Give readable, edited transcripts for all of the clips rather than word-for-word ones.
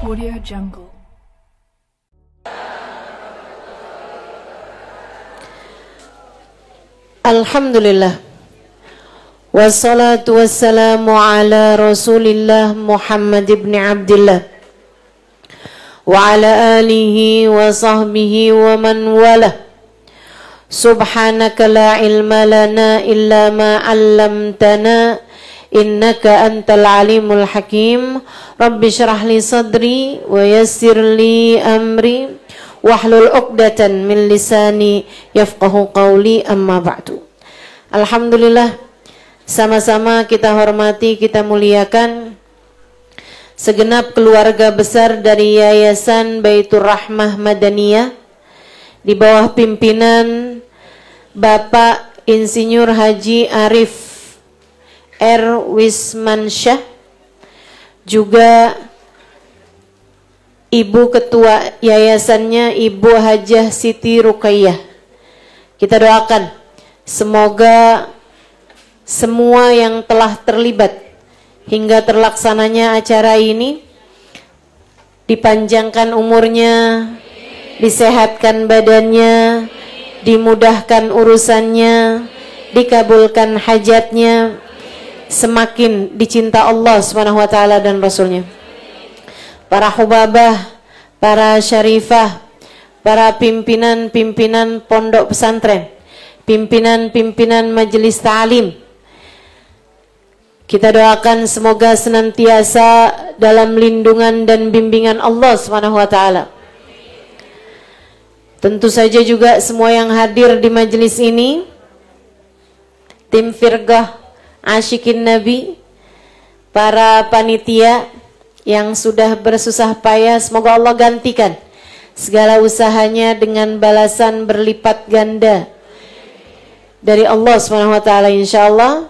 Audio Jungle. Alhamdulillah. Wassalatu wassalamu ala Rasulillah Muhammad ibn Abdillah wa ala alihi wa sahbihi wa man walah. Subhanaka la ilma lana illa ma 'allamtana innaka antal alimul hakim. Rabbi syrah li sadri wa yassir li amri wahlul 'uqdatan min lisani yafqahu qawli, amma ba'du. Alhamdulillah, sama-sama kita hormati, kita muliakan segenap keluarga besar dari Yayasan Baitur Rahmah Madaniyah di bawah pimpinan Bapak Insinyur Haji Arif R. Wismansyah, juga Ibu Ketua Yayasannya Ibu Hajah Siti Ruqayyah. Kita doakan semoga semua yang telah terlibat hingga terlaksananya acara ini dipanjangkan umurnya, disehatkan badannya, dimudahkan urusannya, dikabulkan hajatnya, semakin dicinta Allah SWT dan Rasulnya. Para hubabah, para syarifah, para pimpinan-pimpinan pondok pesantren, pimpinan-pimpinan majelis ta'lim, kita doakan semoga senantiasa dalam lindungan dan bimbingan Allah SWT. Tentu saja juga semua yang hadir di majelis ini, tim Firqah Asyikin Nabi, para panitia yang sudah bersusah payah, semoga Allah gantikan segala usahanya dengan balasan berlipat ganda dari Allah SWT, insyaallah.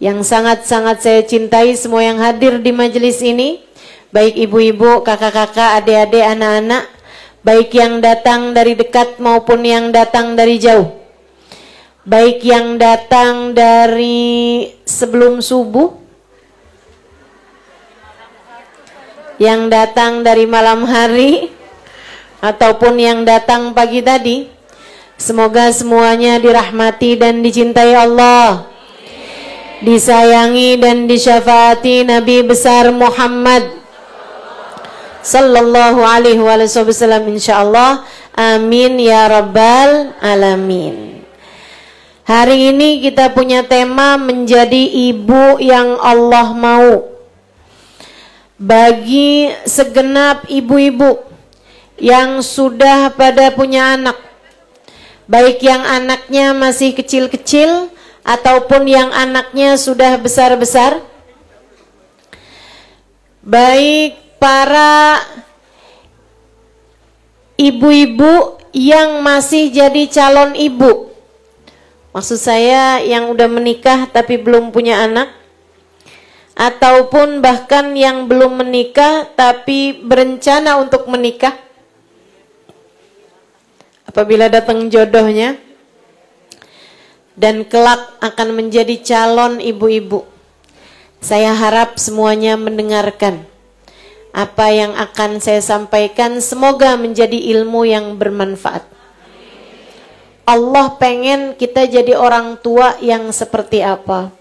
Yang sangat-sangat saya cintai semua yang hadir di majelis ini, baik ibu-ibu, kakak-kakak, adik-adik, anak-anak, baik yang datang dari dekat maupun yang datang dari jauh, baik yang datang dari sebelum subuh, yang datang dari malam hari, ataupun yang datang pagi tadi. Semoga semuanya dirahmati dan dicintai Allah, disayangi dan disyafaati Nabi besar Muhammad sallallahu alaihi wasallam, insyaallah. Amin ya rabbal alamin. Hari ini kita punya tema menjadi ibu yang Allah mau. Bagi segenap ibu-ibu yang sudah pada punya anak, baik yang anaknya masih kecil-kecil ataupun yang anaknya sudah besar-besar, baik para ibu-ibu yang masih jadi calon ibu, maksud saya yang udah menikah tapi belum punya anak, ataupun bahkan yang belum menikah tapi berencana untuk menikah apabila datang jodohnya, dan kelak akan menjadi calon ibu-ibu. Saya harap semuanya mendengarkan apa yang akan saya sampaikan, semoga menjadi ilmu yang bermanfaat. Allah pengen kita jadi orang tua yang seperti apa?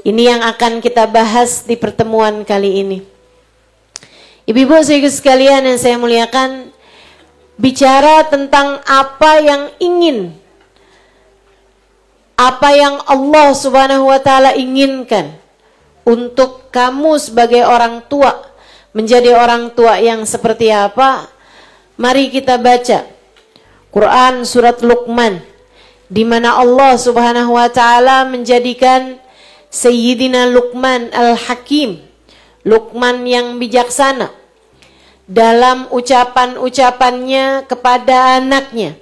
Ini yang akan kita bahas di pertemuan kali ini. Ibu-ibu sekalian yang saya muliakan, bicara tentang apa yang ingin, apa yang Allah Subhanahu wa Ta'ala inginkan untuk kamu sebagai orang tua, menjadi orang tua yang seperti apa. Mari kita baca Quran surat Luqman, di mana Allah Subhanahu wa Ta'ala menjadikan Sayyidina Luqman Al-Hakim, Luqman yang bijaksana, dalam ucapan-ucapannya kepada anaknya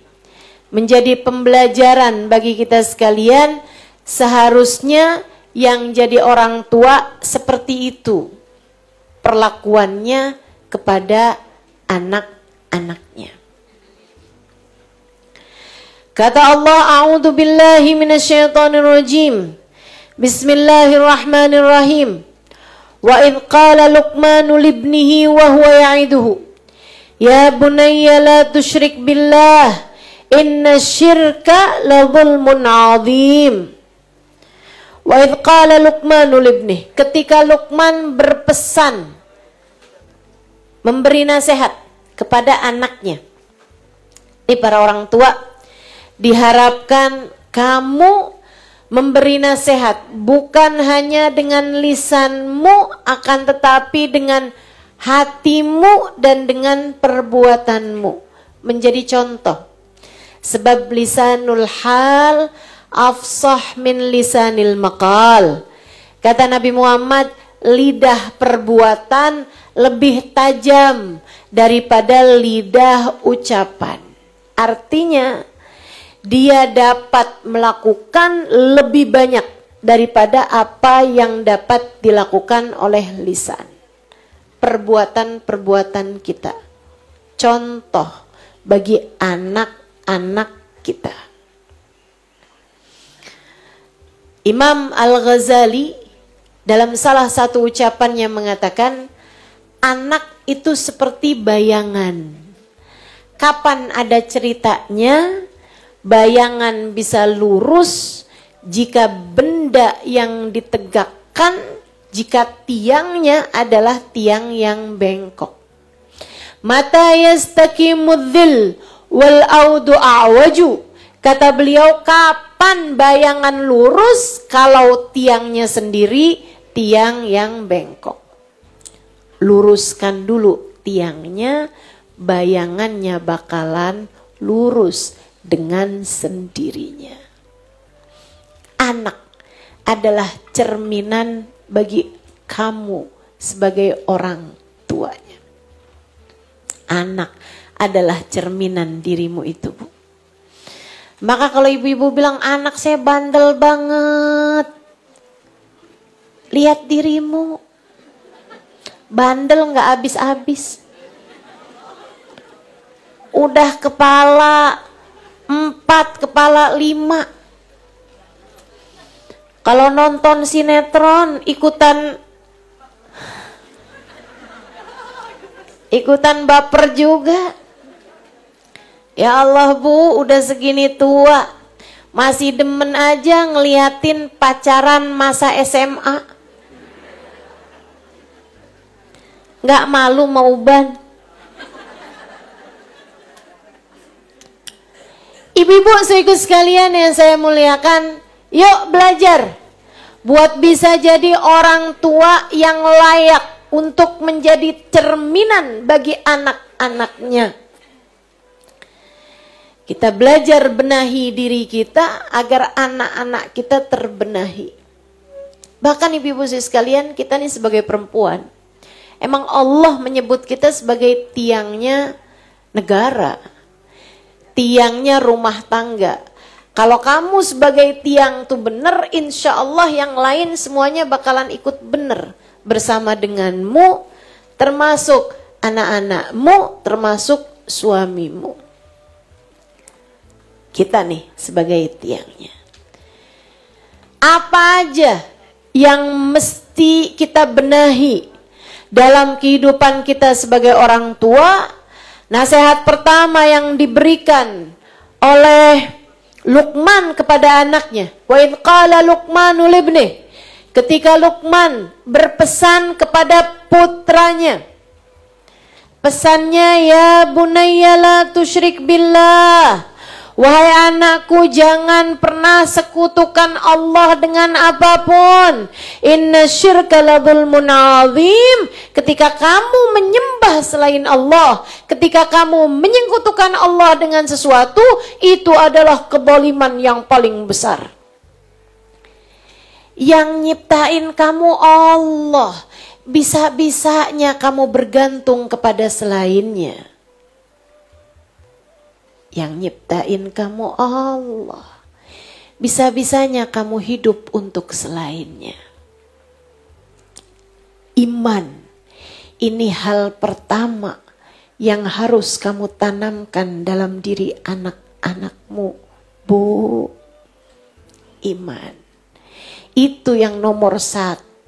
menjadi pembelajaran bagi kita sekalian. Seharusnya yang jadi orang tua seperti itu perlakuannya kepada anak-anaknya. Kata Allah, a'udzu billahi minasyaitonir rajim. Bismillahirrahmanirrahim. Wa idh qala Luqmanu libnihi wa huwa ya'iduhu ya bunayya la tusyrik billah inna syirka la zulmun 'adzim. Wa idh qala Luqmanu libnihi, ketika Luqman berpesan, memberi nasihat kepada anaknya. Ini para orang tua, diharapkan kamu memberi nasihat bukan hanya dengan lisanmu, akan tetapi dengan hatimu dan dengan perbuatanmu. Menjadi contoh. Sebab lisanul hal afsah min lisanil maqal. Kata Nabi Muhammad, lidah perbuatan lebih tajam daripada lidah ucapan. Artinya dia dapat melakukan lebih banyak daripada apa yang dapat dilakukan oleh lisan. Perbuatan-perbuatan kita. Contoh bagi anak-anak kita. Imam Al-Ghazali dalam salah satu ucapannya mengatakan, anak itu seperti bayangan. Kapan ada ceritanya, bayangan bisa lurus jika benda yang ditegakkan, jika tiangnya adalah tiang yang bengkok. Mata yastakimudz dzil wal audu a'waju. Kata beliau, kapan bayangan lurus kalau tiangnya sendiri tiang yang bengkok. Luruskan dulu tiangnya, bayangannya bakalan lurus dengan sendirinya. Anak adalah cerminan bagi kamu sebagai orang tuanya. Anak adalah cerminan dirimu itu, Bu. Maka kalau ibu-ibu bilang anak saya bandel banget, lihat dirimu. Bandel nggak habis-habis. Udah kepala 4, kepala 5. Kalau nonton sinetron ikutan baper juga. Ya Allah, Bu, udah segini tua masih demen aja ngeliatin pacaran masa SMA. Nggak malu mau uban. Ibu-ibu sekaligus sekalian yang saya muliakan, yuk belajar buat bisa jadi orang tua yang layak untuk menjadi cerminan bagi anak-anaknya. Kita belajar benahi diri kita agar anak-anak kita terbenahi. Bahkan ibu-ibu sekalian, kita nih sebagai perempuan, emang Allah menyebut kita sebagai tiangnya negara, tiangnya rumah tangga. Kalau kamu sebagai tiang tuh bener, insya Allah yang lain semuanya bakalan ikut bener bersama denganmu, termasuk anak-anakmu, termasuk suamimu. Kita nih sebagai tiangnya. Apa aja yang mesti kita benahi dalam kehidupan kita sebagai orang tua? Nasihat pertama yang diberikan oleh Luqman kepada anaknya. Wa idh qala Luqmanu libnihi. Ketika Luqman berpesan kepada putranya. Pesannya, ya bunayya la tusyrik billah. Wahai anakku, jangan pernah sekutukan Allah dengan apapun. Inna syirka la zulmun 'adzim. Ketika kamu menyembah selain Allah, ketika kamu menyekutukan Allah dengan sesuatu, itu adalah kezaliman yang paling besar. Yang nyiptain kamu Allah, bisa-bisanya kamu bergantung kepada selainnya. Yang nyiptain kamu Allah, bisa-bisanya kamu hidup untuk selainnya. Iman, ini hal pertama yang harus kamu tanamkan dalam diri anak-anakmu, Bu. Iman, itu yang nomor 1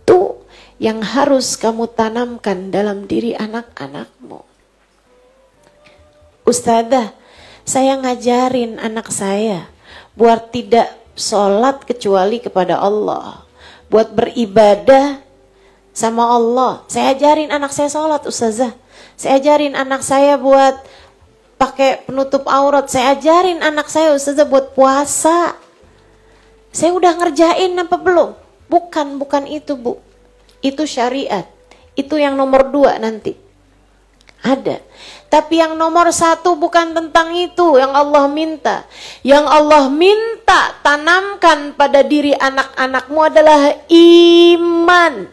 yang harus kamu tanamkan dalam diri anak-anakmu. Ustadzah, saya ngajarin anak saya buat tidak sholat kecuali kepada Allah, buat beribadah sama Allah. Saya ajarin anak saya sholat, Ustazah. Saya ajarin anak saya buat pakai penutup aurat. Saya ajarin anak saya, Ustazah, buat puasa. Saya udah ngerjain apa belum? Bukan itu, Bu. Itu syariat. Itu yang nomor 2 nanti. Ada. Tapi yang nomor 1 bukan tentang itu yang Allah minta. Yang Allah minta tanamkan pada diri anak-anakmu adalah iman.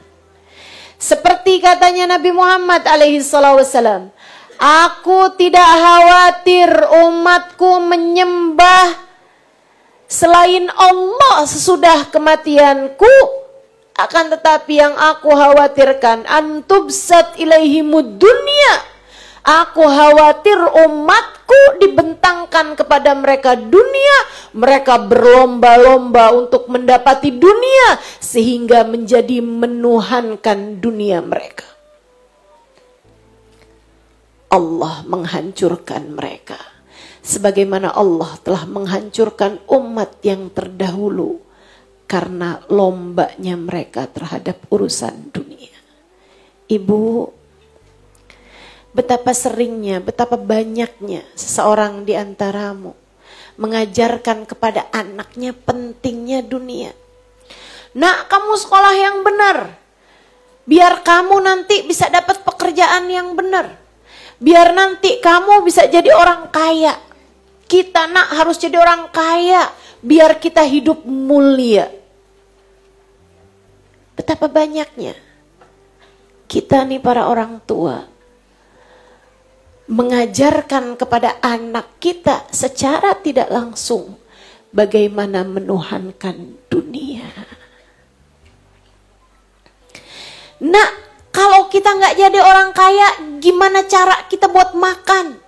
Seperti katanya Nabi Muhammad SAW, aku tidak khawatir umatku menyembah selain Allah sesudah kematianku, akan tetapi yang aku khawatirkan antubsat ilaihimud dunya. Aku khawatir umatku dibentangkan kepada mereka dunia, mereka berlomba-lomba untuk mendapati dunia sehingga menjadi menuhankan dunia mereka. Allah menghancurkan mereka sebagaimana Allah telah menghancurkan umat yang terdahulu karena lombanya mereka terhadap urusan dunia. Ibu, betapa seringnya, betapa banyaknya seseorang di antaramu mengajarkan kepada anaknya pentingnya dunia. Nak, kamu sekolah yang benar, biar kamu nanti bisa dapat pekerjaan yang benar, biar nanti kamu bisa jadi orang kaya. Kita, nak, harus jadi orang kaya biar kita hidup mulia. Betapa banyaknya kita nih para orang tua mengajarkan kepada anak kita secara tidak langsung bagaimana menuhankan dunia. Nah, kalau kita nggak jadi orang kaya, gimana cara kita buat makan?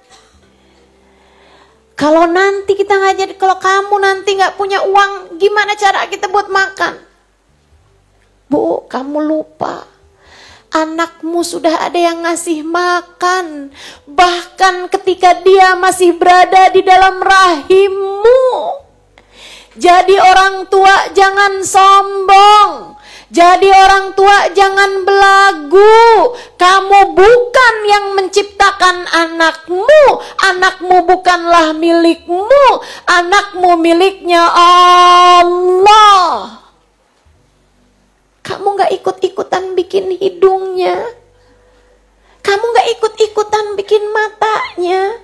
Kalau nanti kita nggak jadi, kalau kamu nanti nggak punya uang, gimana cara kita buat makan? Bu, kamu lupa. Anakmu sudah ada yang ngasih makan. Bahkan ketika dia masih berada di dalam rahimmu. Jadi orang tua jangan sombong. Jadi orang tua jangan belagu. Kamu bukan yang menciptakan anakmu. Anakmu bukanlah milikmu. Anakmu miliknya Allah. Kamu gak ikut-ikutan bikin hidungnya. Kamu gak ikut-ikutan bikin matanya.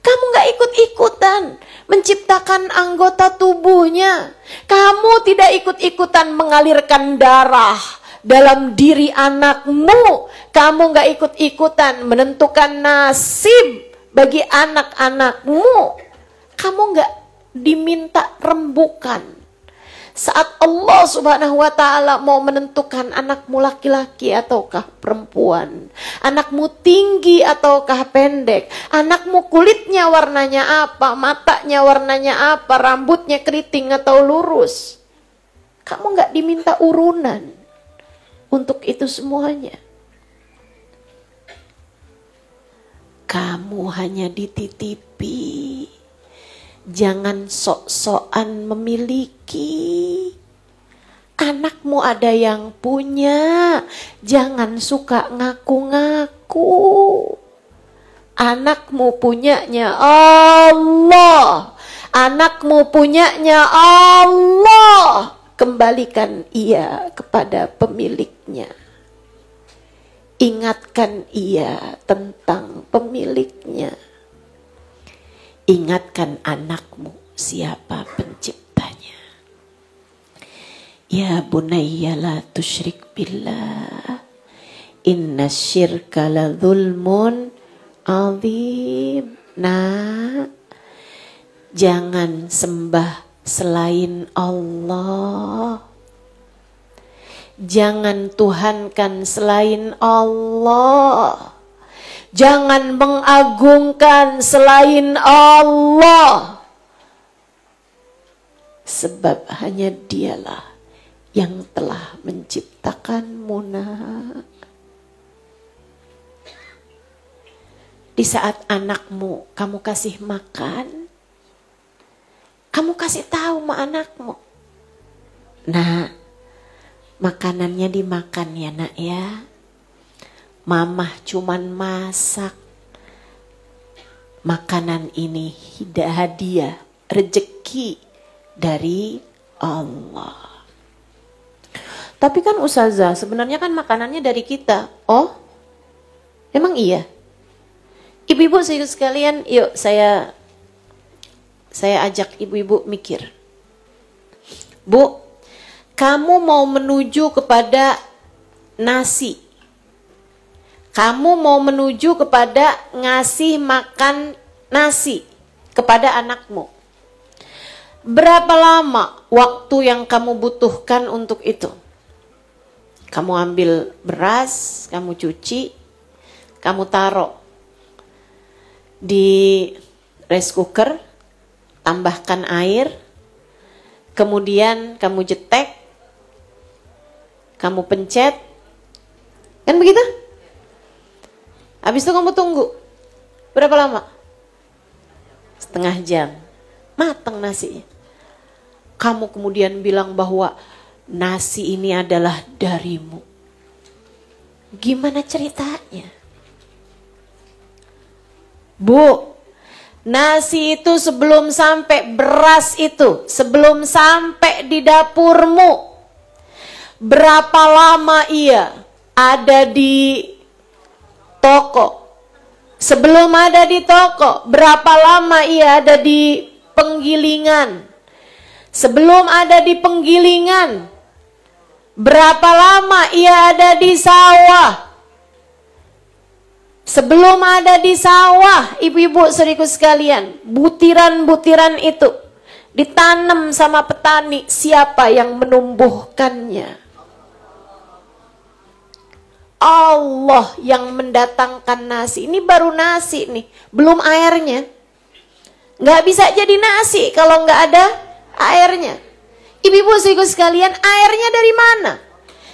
Kamu gak ikut-ikutan menciptakan anggota tubuhnya. Kamu tidak ikut-ikutan mengalirkan darah dalam diri anakmu. Kamu gak ikut-ikutan menentukan nasib bagi anak-anakmu. Kamu gak diminta rembukan. Saat Allah Subhanahu wa ta'ala mau menentukan anakmu laki-laki ataukah perempuan, anakmu tinggi ataukah pendek, anakmu kulitnya warnanya apa, matanya warnanya apa, rambutnya keriting atau lurus, kamu nggak diminta urunan untuk itu semuanya. Kamu hanya dititipi. Jangan sok-sokan memiliki. Anakmu ada yang punya, jangan suka ngaku-ngaku. Anakmu punyanya Allah. Anakmu punyanya Allah. Kembalikan ia kepada pemiliknya. Ingatkan ia tentang pemiliknya. Ingatkan anakmu siapa penciptanya. Ya bunayya la tusyrik billah. Inna syirka la zulmun azim. Nah, jangan sembah selain Allah. Jangan tuhankan selain Allah. Jangan mengagungkan selain Allah. Sebab hanya dialah yang telah menciptakanmu, nak. Di saat anakmu kamu kasih makan, kamu kasih tahu sama anakmu, nak, makanannya dimakan ya nak ya. Mamah cuman masak. Makanan ini hadiah, rezeki dari Allah. Tapi kan Ustazah, sebenarnya kan makanannya dari kita. Oh, emang iya? Ibu-ibu sekalian, yuk saya ajak ibu-ibu mikir. Bu, kamu mau menuju kepada nasi. Kamu mau menuju kepada ngasih makan nasi kepada anakmu. Berapa lama waktu yang kamu butuhkan untuk itu? Kamu ambil beras, kamu cuci, kamu taruh di rice cooker, tambahkan air, kemudian kamu jetek, kamu pencet, kan begitu? Habis itu kamu tunggu. Berapa lama? Setengah jam. Matang nasinya. Kamu kemudian bilang bahwa nasi ini adalah darimu. Gimana ceritanya? Bu, nasi itu sebelum sampai beras itu, sebelum sampai di dapurmu, berapa lama ia ada di toko? Sebelum ada di toko, berapa lama ia ada di penggilingan? Sebelum ada di penggilingan, berapa lama ia ada di sawah? Sebelum ada di sawah, ibu-ibu saudariku sekalian, butiran-butiran itu ditanam sama petani. Siapa yang menumbuhkannya? Allah yang mendatangkan nasi. Ini baru nasi nih, belum airnya. Nggak bisa jadi nasi kalau nggak ada airnya. Ibu-ibu saudariku sekalian, airnya dari mana?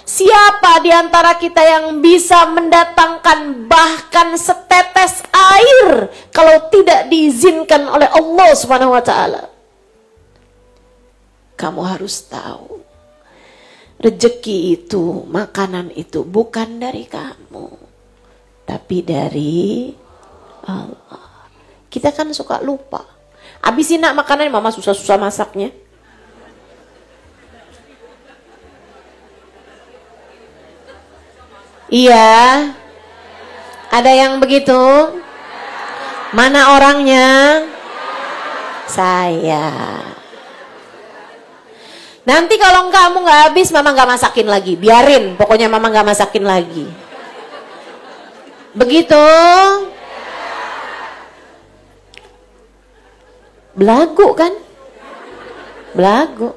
Siapa di antara kita yang bisa mendatangkan bahkan setetes air kalau tidak diizinkan oleh Allah Subhanahu wa taala? Kamu harus tahu, rezeki itu, makanan itu bukan dari kamu, tapi dari Allah. Kita kan suka lupa. Habisin nak makanan, mama susah-susah masaknya. Iya, ada yang begitu? Mana orangnya? Saya. Nanti kalau kamu nggak habis, mama nggak masakin lagi. Biarin, pokoknya mama nggak masakin lagi. Begitu? Belagu kan? Belagu.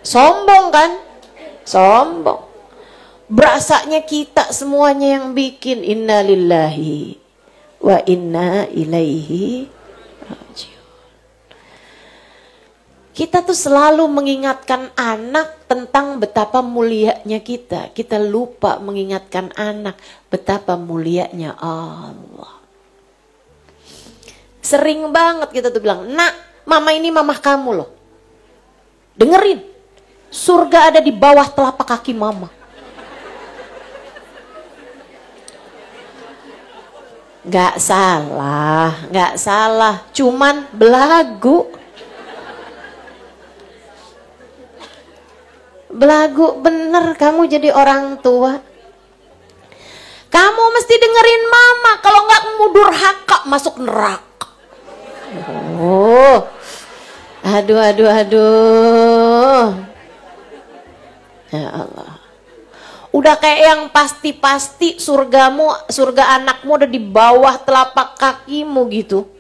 Sombong kan? Sombong. Berasanya kita semuanya yang bikin. Inna lillahi wa inna ilaihi rajiun. Kita tuh selalu mengingatkan anak tentang betapa mulianya kita. Kita lupa mengingatkan anak betapa mulianya Allah. Sering banget kita tuh bilang, nak, mama ini mamah kamu loh. Dengerin, surga ada di bawah telapak kaki mama. Gak salah, gak salah, cuman belagu. Belagu bener kamu jadi orang tua. Kamu mesti dengerin mama, kalau gak kamu durhaka masuk neraka. Oh, aduh. Ya Allah. Udah kayak yang pasti-pasti surgamu, surga anakmu udah di bawah telapak kakimu gitu.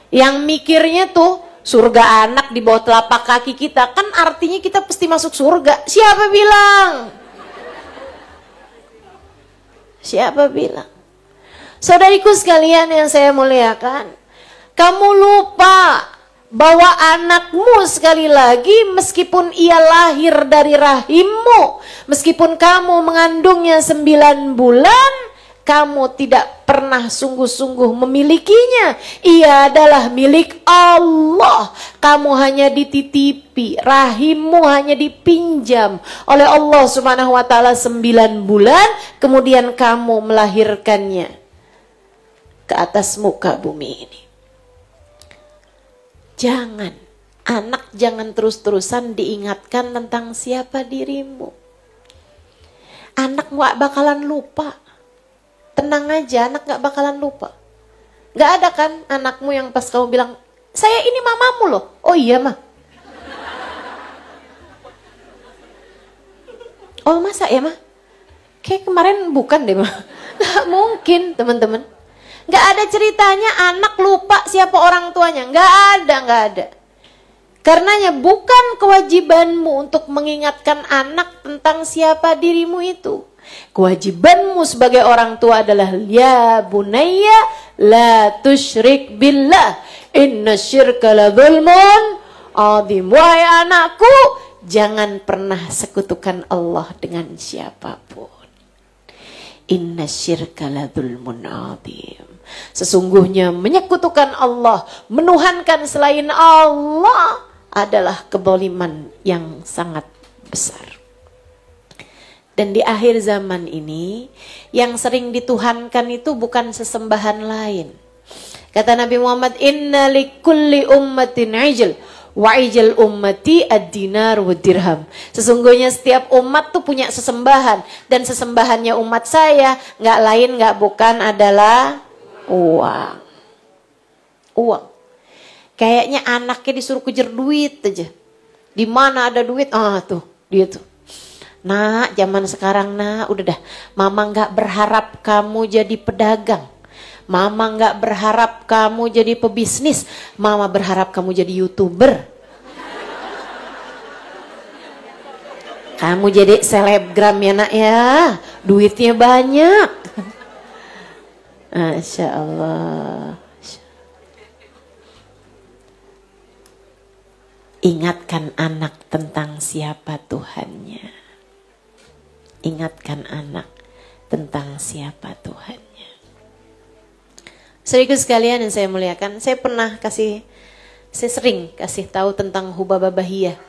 Yang mikirnya tuh surga anak di bawah telapak kaki kita, kan artinya kita pasti masuk surga. Siapa bilang? Siapa bilang? Saudariku sekalian yang saya muliakan, kamu lupa bahwa anakmu sekali lagi meskipun ia lahir dari rahimmu, meskipun kamu mengandungnya 9 bulan, kamu tidak pernah sungguh-sungguh memilikinya. Ia adalah milik Allah. Kamu hanya dititipi, rahimmu hanya dipinjam oleh Allah Subhanahu wa taala 9 bulan, kemudian kamu melahirkannya ke atas muka bumi ini. Jangan terus-terusan diingatkan tentang siapa dirimu. Anak gak bakalan lupa. Tenang aja, anak gak bakalan lupa. Gak ada kan anakmu yang pas kamu bilang, saya ini mamamu loh. Oh iya mah. Oh masa ya mah? Kayak kemarin bukan deh mah. Gak mungkin teman-teman. Gak ada ceritanya anak lupa siapa orang tuanya. Gak ada. Karenanya bukan kewajibanmu untuk mengingatkan anak tentang siapa dirimu itu. Kewajibanmu sebagai orang tua adalah ya bunayya la tusyrik billah inna syirka la dzulmun adzim. Wahai anakku, jangan pernah sekutukan Allah dengan siapapun. Inna syirka la dzulmun adzim. Sesungguhnya menyekutukan Allah, menuhankan selain Allah adalah kezaliman yang sangat besar. Dan di akhir zaman ini, yang sering dituhankan itu bukan sesembahan lain. Kata Nabi Muhammad, inna likulli ummatin ijl, wa ijl ummati ad-dinar wa dirham. Sesungguhnya setiap umat tuh punya sesembahan. Dan sesembahannya umat saya, nggak lain nggak bukan adalah uang. Uang. Kayaknya anaknya disuruh kejar duit aja. Di mana ada duit, tuh, dia tuh. Nah, zaman sekarang udah dah. Mama nggak berharap kamu jadi pedagang. Mama nggak berharap kamu jadi pebisnis. Mama berharap kamu jadi YouTuber. Kamu jadi selebgram ya nak ya. Duitnya banyak. Masya Allah. Ingatkan anak tentang siapa Tuhannya. Ingatkan anak tentang siapa Tuhannya. Saudaraku sekalian yang saya muliakan, saya sering kasih tahu tentang Hubabah Bahiyah.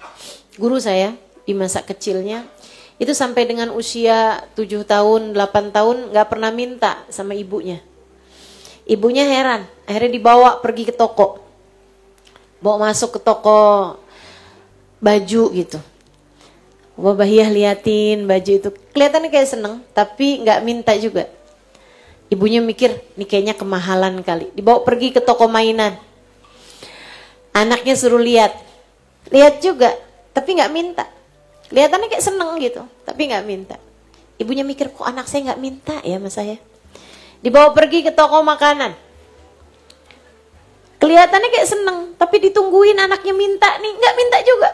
Guru saya di masa kecilnya, itu sampai dengan usia 7 tahun, 8 tahun gak pernah minta sama ibunya. Ibunya heran, akhirnya dibawa pergi ke toko. Bawa masuk ke toko baju gitu. Hubabah Bahiyah liatin baju itu, kelihatannya kayak seneng, tapi nggak minta juga. Ibunya mikir, nih kayaknya kemahalan kali. Dibawa pergi ke toko mainan. Anaknya suruh lihat juga, tapi nggak minta. Kelihatannya kayak seneng gitu, tapi nggak minta. Ibunya mikir, kok anak saya nggak minta ya sama saya. Dibawa pergi ke toko makanan. Kelihatannya kayak seneng, tapi ditungguin anaknya minta nih, nggak minta juga.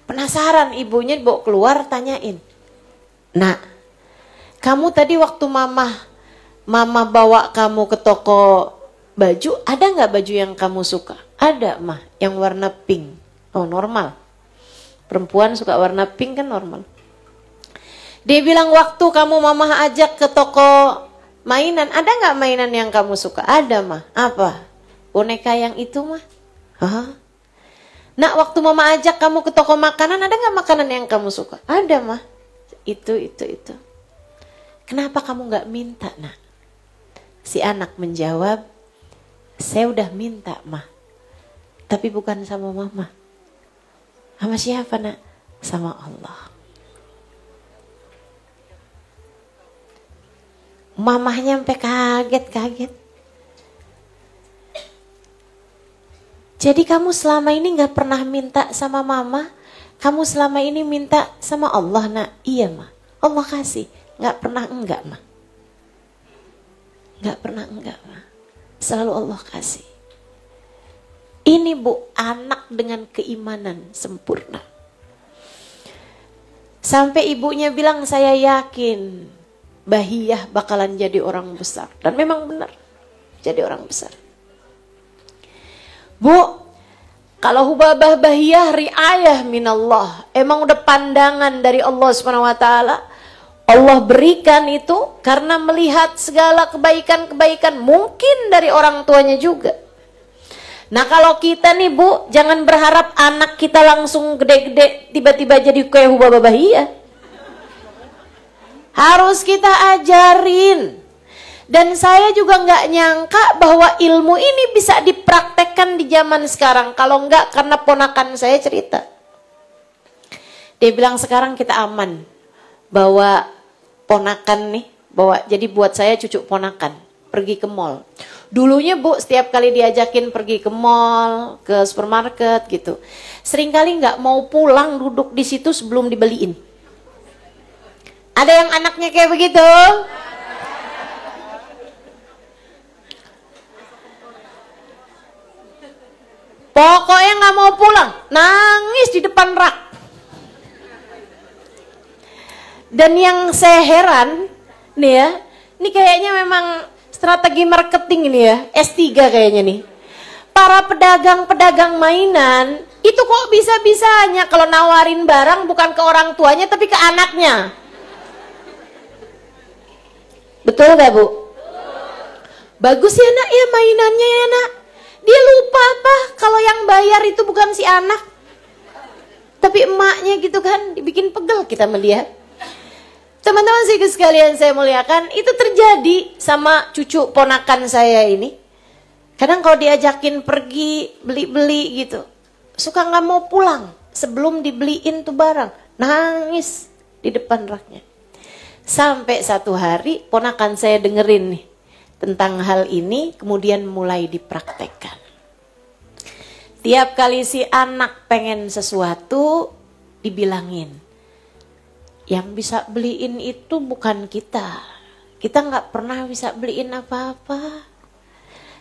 Penasaran, ibunya dibawa keluar, tanyain. Nak, kamu tadi waktu mama bawa kamu ke toko baju, ada nggak baju yang kamu suka? Ada mah, yang warna pink. Oh normal. Perempuan suka warna pink kan normal. Dia bilang waktu kamu mama ajak ke toko mainan, ada nggak mainan yang kamu suka? Ada mah. Apa? Boneka yang itu mah? Hah? Nak, waktu mama ajak kamu ke toko makanan, ada nggak makanan yang kamu suka? Ada mah. Itu. Kenapa kamu nggak minta, nak? Si anak menjawab, saya udah minta mah, tapi bukan sama mama. Sama siapa nak? Sama Allah. Mamahnya sampai kaget. Jadi kamu selama ini gak pernah minta sama mama, kamu selama ini minta sama Allah nak? Iya mah, Allah kasih, gak pernah enggak mah. Gak pernah enggak mah, selalu Allah kasih. Ini bu, anak dengan keimanan sempurna. Sampai ibunya bilang, saya yakin Bahiyah bakalan jadi orang besar. Dan memang benar, jadi orang besar. Bu, Kalau hubabah bahiyah riayah minallah. Emang udah pandangan dari Allah Subhanahu wa taala. Allah berikan itu karena melihat segala kebaikan-kebaikan mungkin dari orang tuanya juga. Nah kalau kita nih Bu, jangan berharap anak kita langsung gede-gede tiba-tiba jadi kayak hubabah bahiyah. Harus kita ajarin. Dan saya juga nggak nyangka bahwa ilmu ini bisa dipraktekkan di zaman sekarang. Kalau nggak karena ponakan saya cerita. Dia bilang sekarang kita aman. Bawa ponakan nih. Jadi buat saya cucu ponakan. Pergi ke mall. Dulunya Bu setiap kali diajakin pergi ke mall, ke supermarket gitu. Seringkali nggak mau pulang duduk di situ sebelum dibeliin. Ada yang anaknya kayak begitu? Pokoknya nggak mau pulang, nangis di depan rak. Dan yang saya heran, nih ya, ini kayaknya memang strategi marketing ini ya, S3 kayaknya nih. Para pedagang-pedagang mainan, itu kok bisa-bisanya kalau nawarin barang bukan ke orang tuanya tapi ke anaknya. Betul gak Bu? Bagus ya nak ya mainannya ya nak. Dia lupa apa kalau yang bayar itu bukan si anak. Tapi emaknya gitu kan, dibikin pegel kita melihat. Teman-teman sekalian saya muliakan, itu terjadi sama cucu ponakan saya ini. Kadang kalau diajakin pergi beli-beli gitu, suka nggak mau pulang sebelum dibeliin tuh barang. Nangis di depan raknya. Sampai satu hari ponakan saya dengerin nih tentang hal ini, kemudian mulai dipraktekkan. Tiap kali si anak pengen sesuatu, dibilangin, yang bisa beliin itu bukan kita. Kita nggak pernah bisa beliin apa-apa.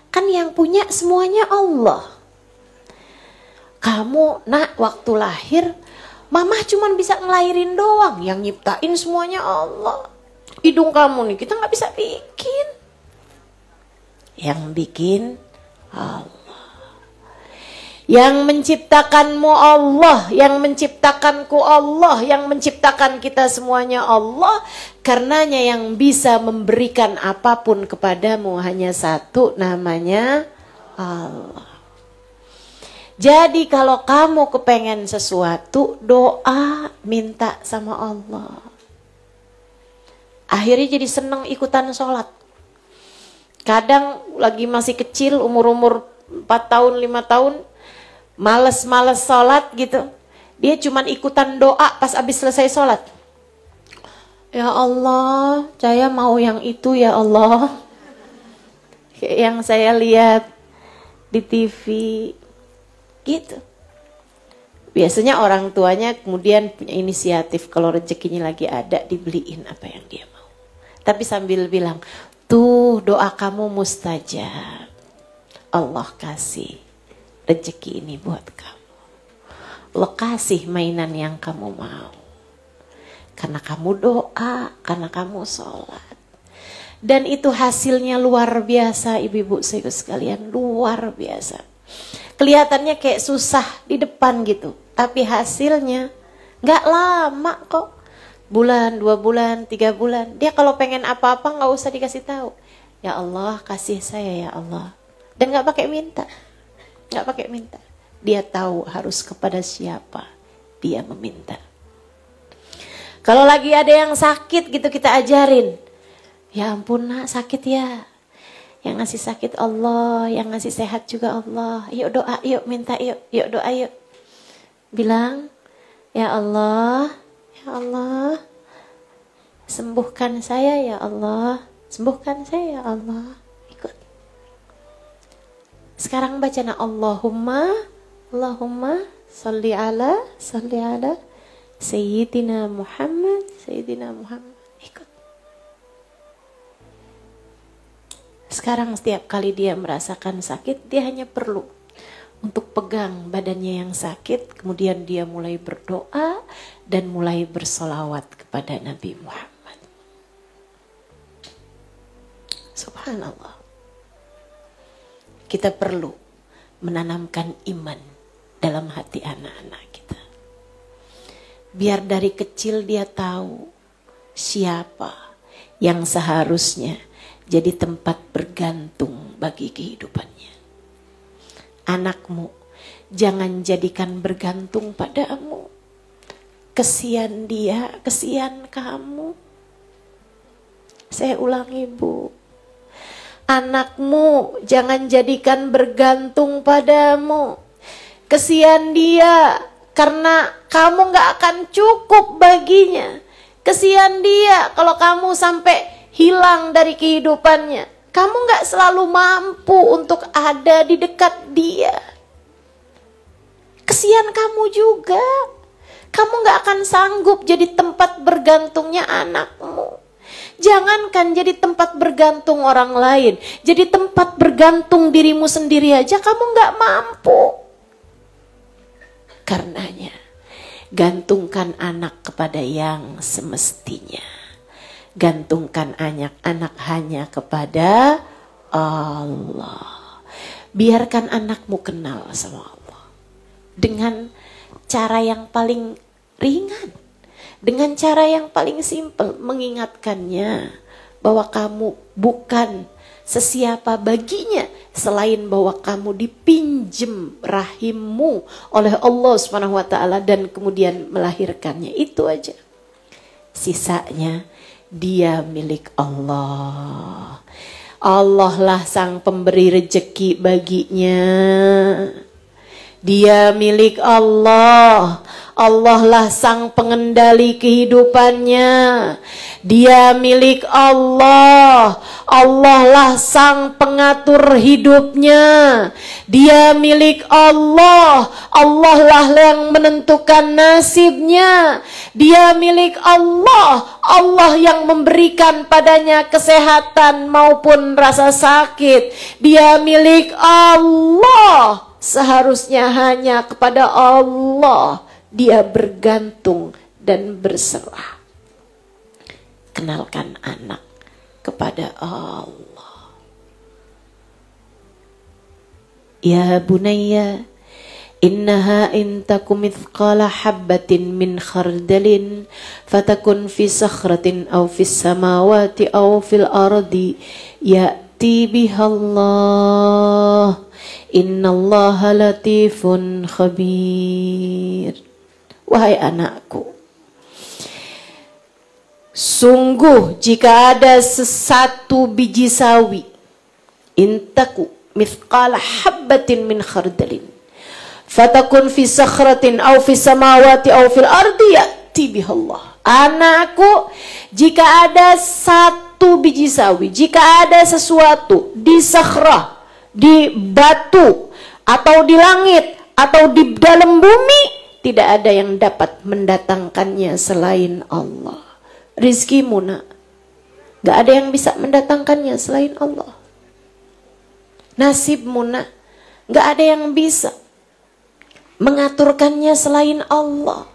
Kan yang punya semuanya Allah. Kamu nak waktu lahir, mama cuma bisa ngelahirin doang. Yang nyiptain semuanya Allah. Hidung kamu nih kita nggak bisa bikin. Yang bikin Allah. Yang menciptakanmu Allah, yang menciptakanku Allah, yang menciptakan kita semuanya Allah. Karenanya yang bisa memberikan apapun kepadamu hanya satu, namanya Allah. Jadi kalau kamu kepengen sesuatu, doa, minta sama Allah. Akhirnya jadi seneng ikutan sholat. Kadang lagi masih kecil, umur-umur 4 tahun, 5 tahun, males-males sholat gitu. Dia cuman ikutan doa pas habis selesai sholat. Ya Allah, saya mau yang itu ya Allah. Kayak yang saya lihat di TV gitu. Biasanya orang tuanya kemudian punya inisiatif kalau rezekinya lagi ada dibeliin apa yang dia mau. Tapi sambil bilang, tuh doa kamu mustajab. Allah kasih rezeki ini buat kamu. Allah kasih mainan yang kamu mau. Karena kamu doa, karena kamu sholat. Dan itu hasilnya luar biasa ibu-ibu sekalian, luar biasa. Kelihatannya kayak susah di depan gitu. Tapi hasilnya gak lama kok. Bulan, 2 bulan, 3 bulan. Dia kalau pengen apa-apa gak usah dikasih tahu. Ya Allah kasih saya ya Allah. Dan gak pakai minta. Gak pakai minta. Dia tahu harus kepada siapa dia meminta. Kalau lagi ada yang sakit gitu kita ajarin. Ya ampun nak sakit ya. Yang ngasih sakit Allah, yang ngasih sehat juga Allah. Yuk doa, yuk minta yuk. Yuk doa yuk. Bilang, ya Allah, sembuhkan saya ya Allah. Sembuhkan saya ya Allah. Ikut. Sekarang baca Allahumma salli ala Sayyidina Muhammad. Ikut. Sekarang setiap kali dia merasakan sakit, dia hanya perlu untuk pegang badannya yang sakit, kemudian dia mulai berdoa dan mulai bersolawat kepada Nabi Muhammad. Subhanallah. Kita perlu menanamkan iman dalam hati anak-anak kita. Biar dari kecil dia tahu siapa yang seharusnya jadi tempat bergantung bagi kehidupannya. Anakmu jangan jadikan bergantung padamu. Kesian dia, kesian kamu. Saya ulangi, Bu. Anakmu jangan jadikan bergantung padamu. Kesian dia karena kamu gak akan cukup baginya. Kesian dia kalau kamu sampai hilang dari kehidupannya. Kamu gak selalu mampu untuk ada di dekat dia. Kesian kamu juga. Kamu gak akan sanggup jadi tempat bergantungnya anakmu. Jangankan jadi tempat bergantung orang lain, jadi tempat bergantung dirimu sendiri aja kamu gak mampu. Karenanya, gantungkan anak kepada yang semestinya. Gantungkan anak hanya kepada Allah. Biarkan anakmu kenal sama Allah dengan cara yang paling ringan. Dengan cara yang paling simpel, mengingatkannya bahwa kamu bukan sesiapa baginya selain bahwa kamu dipinjem rahimmu oleh Allah SWT dan kemudian melahirkannya. Itu aja. Sisanya dia milik Allah. Allah lah sang pemberi rejeki baginya. Dia milik Allah. Allah lah sang pengendali kehidupannya. Dia milik Allah. Allah lah sang pengatur hidupnya. Dia milik Allah. Allah lah yang menentukan nasibnya. Dia milik Allah. Allah yang memberikan padanya kesehatan maupun rasa sakit. Dia milik Allah. Seharusnya hanya kepada Allah dia bergantung dan berserah. Kenalkan anak kepada Allah. Ya bunayya, innaha in takum mithqala habbatin min khardalin fatakun fi sakhratin aw fis samawati aw fil ardi ya'ti bihallah. Innallaha latifun khabir. Wahai anakku, sungguh jika ada sesatu biji sawi, intaku mithqala habbatin min khardalin fatakun fi sakhratin aw fi samawati aw fil ardi ya'ti bihallah. Anakku, jika ada satu biji sawi, jika ada sesuatu di sakhrah, di batu atau di langit atau di dalam bumi, tidak ada yang dapat mendatangkannya selain Allah. Rizkimu nak, gak ada yang bisa mendatangkannya selain Allah. Nasibmu nak, gak ada yang bisa mengaturkannya selain Allah.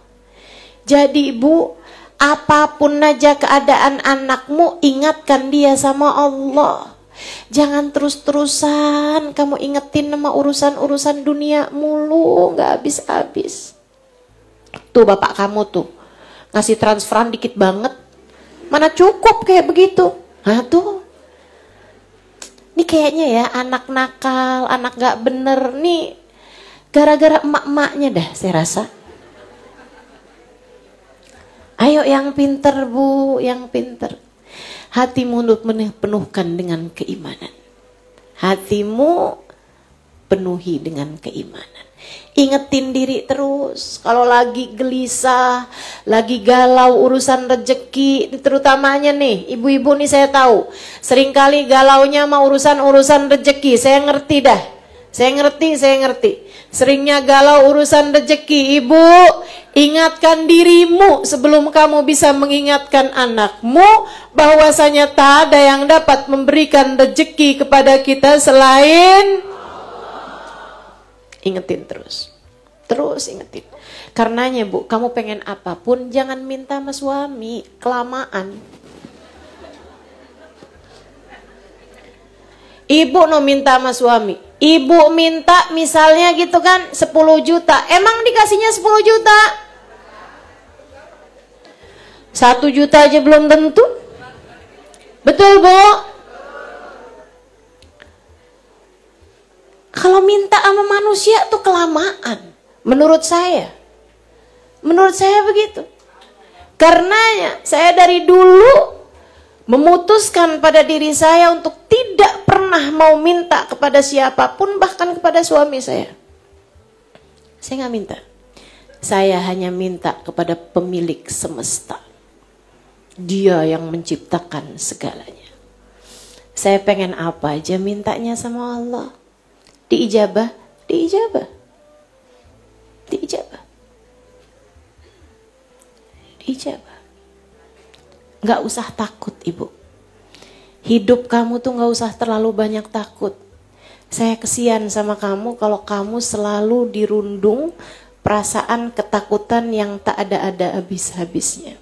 Jadi ibu, apapun aja keadaan anakmu, ingatkan dia sama Allah. Jangan terus-terusan kamu ingetin sama urusan-urusan dunia mulu, gak habis-habis. Tuh bapak kamu tuh ngasih transferan dikit banget, mana cukup kayak begitu. Nah tuh, ini kayaknya ya anak nakal, anak gak bener nih, gara-gara emak-emaknya dah saya rasa. Ayo yang pinter bu, yang pinter. Hatimu penuhkan dengan keimanan. Hatimu penuhi dengan keimanan. Ingetin diri terus. Kalau lagi gelisah, lagi galau urusan rejeki, terutamanya nih, ibu-ibu nih saya tahu. Seringkali galaunya mau urusan rejeki. Saya ngerti dah. Saya ngerti. Seringnya galau urusan rejeki. Ibu, ingatkan dirimu sebelum kamu bisa mengingatkan anakmu bahwasanya tak ada yang dapat memberikan rejeki kepada kita selain ingetin terus ingetin. Karenanya bu, kamu pengen apapun jangan minta sama suami, kelamaan. Ibu no minta sama suami, Ibu minta misalnya gitu kan 10 juta. Emang dikasihnya 10 juta? 1 juta aja belum tentu. Betul, Bu? Kalau minta sama manusia tuh kelamaan. Menurut saya. Menurut saya begitu. Karenanya saya dari dulu memutuskan pada diri saya untuk tidak pernah mau minta kepada siapapun, bahkan kepada suami saya. Saya nggak minta. Saya hanya minta kepada pemilik semesta. Dia yang menciptakan segalanya. Saya pengen apa aja mintanya sama Allah. Diijabah, diijabah. Diijabah. Diijabah. Gak usah takut, Ibu. Hidup kamu tuh gak usah terlalu banyak takut. Saya kesian sama kamu kalau kamu selalu dirundung perasaan ketakutan yang tak ada habis-habisnya.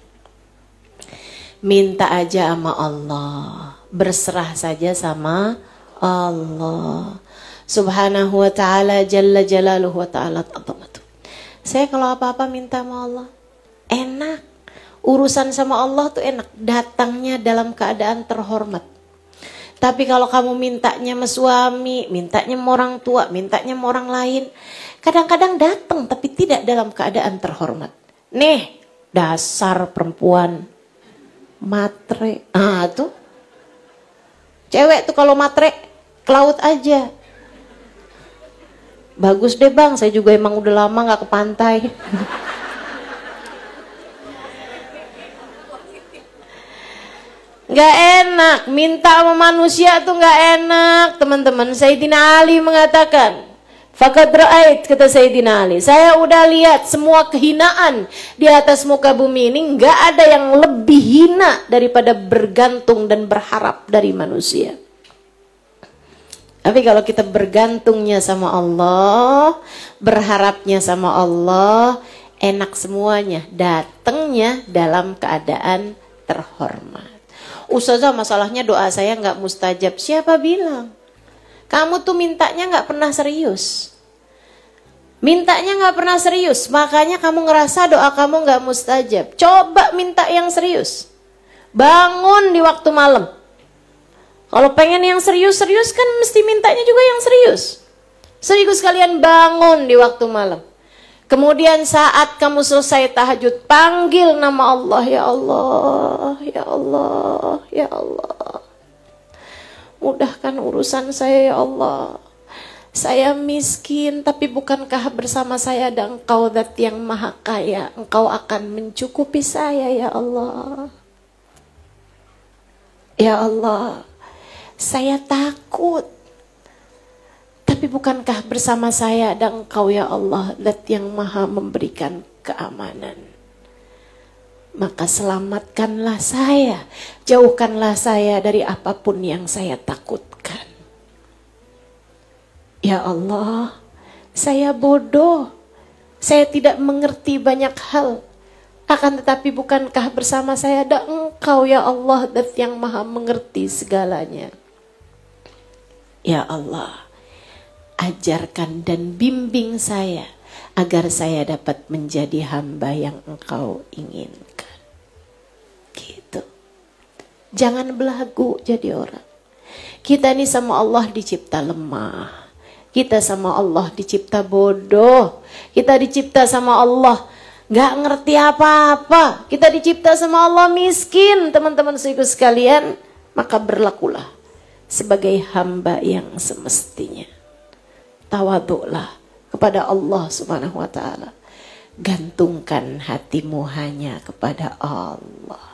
Minta aja sama Allah. Berserah saja sama Allah. Subhanahu wa ta'ala jalla jalaluhu wa ta'ala ta'atamatu. Saya kalau apa-apa minta sama Allah. Enak. Urusan sama Allah tuh enak, datangnya dalam keadaan terhormat. Tapi kalau kamu mintanya sama suami, mintanya sama orang tua, mintanya sama orang lain, kadang-kadang datang tapi tidak dalam keadaan terhormat. Nih, dasar perempuan matre. Ah tuh. Cewek tuh kalau matre ke laut aja. Bagus deh Bang, saya juga emang udah lama gak ke pantai. Gak enak, minta sama manusia tuh gak enak, teman-teman. Sayyidina Ali mengatakan, faqad ra'ait, kata Sayyidina Ali, saya udah lihat semua kehinaan di atas muka bumi ini, gak ada yang lebih hina daripada bergantung dan berharap dari manusia. Tapi kalau kita bergantungnya sama Allah, berharapnya sama Allah, enak semuanya, datangnya dalam keadaan terhormat. Ustazah, masalahnya doa saya nggak mustajab. Siapa bilang? Kamu tuh mintanya nggak pernah serius. Mintanya nggak pernah serius, makanya kamu ngerasa doa kamu nggak mustajab. Coba minta yang serius. Bangun di waktu malam. Kalau pengen yang serius-serius kan mesti mintanya juga yang serius. Serius kalian bangun di waktu malam. Kemudian saat kamu selesai tahajud, panggil nama Allah, ya Allah, ya Allah, ya Allah. Mudahkan urusan saya, ya Allah. Saya miskin, tapi bukankah bersama saya ada Engkau Zat yang Maha Kaya? Engkau akan mencukupi saya, ya Allah. Ya Allah, saya takut. Tapi bukankah bersama saya ada Engkau, ya Allah, Zat yang Maha memberikan keamanan. Maka selamatkanlah saya, jauhkanlah saya dari apapun yang saya takutkan. Ya Allah, saya bodoh, saya tidak mengerti banyak hal. Akan tetapi bukankah bersama saya ada Engkau, ya Allah, Zat yang Maha mengerti segalanya. Ya Allah, ajarkan dan bimbing saya agar saya dapat menjadi hamba yang Engkau inginkan. Gitu. Jangan belagu jadi orang. Kita ini sama Allah dicipta lemah. Kita sama Allah dicipta bodoh. Kita dicipta sama Allah gak ngerti apa-apa. Kita dicipta sama Allah miskin, teman-teman saudaraku sekalian. Maka berlakulah sebagai hamba yang semestinya. Tawaduklah kepada Allah Subhanahu wa ta'ala. Gantungkan hatimu hanya kepada Allah.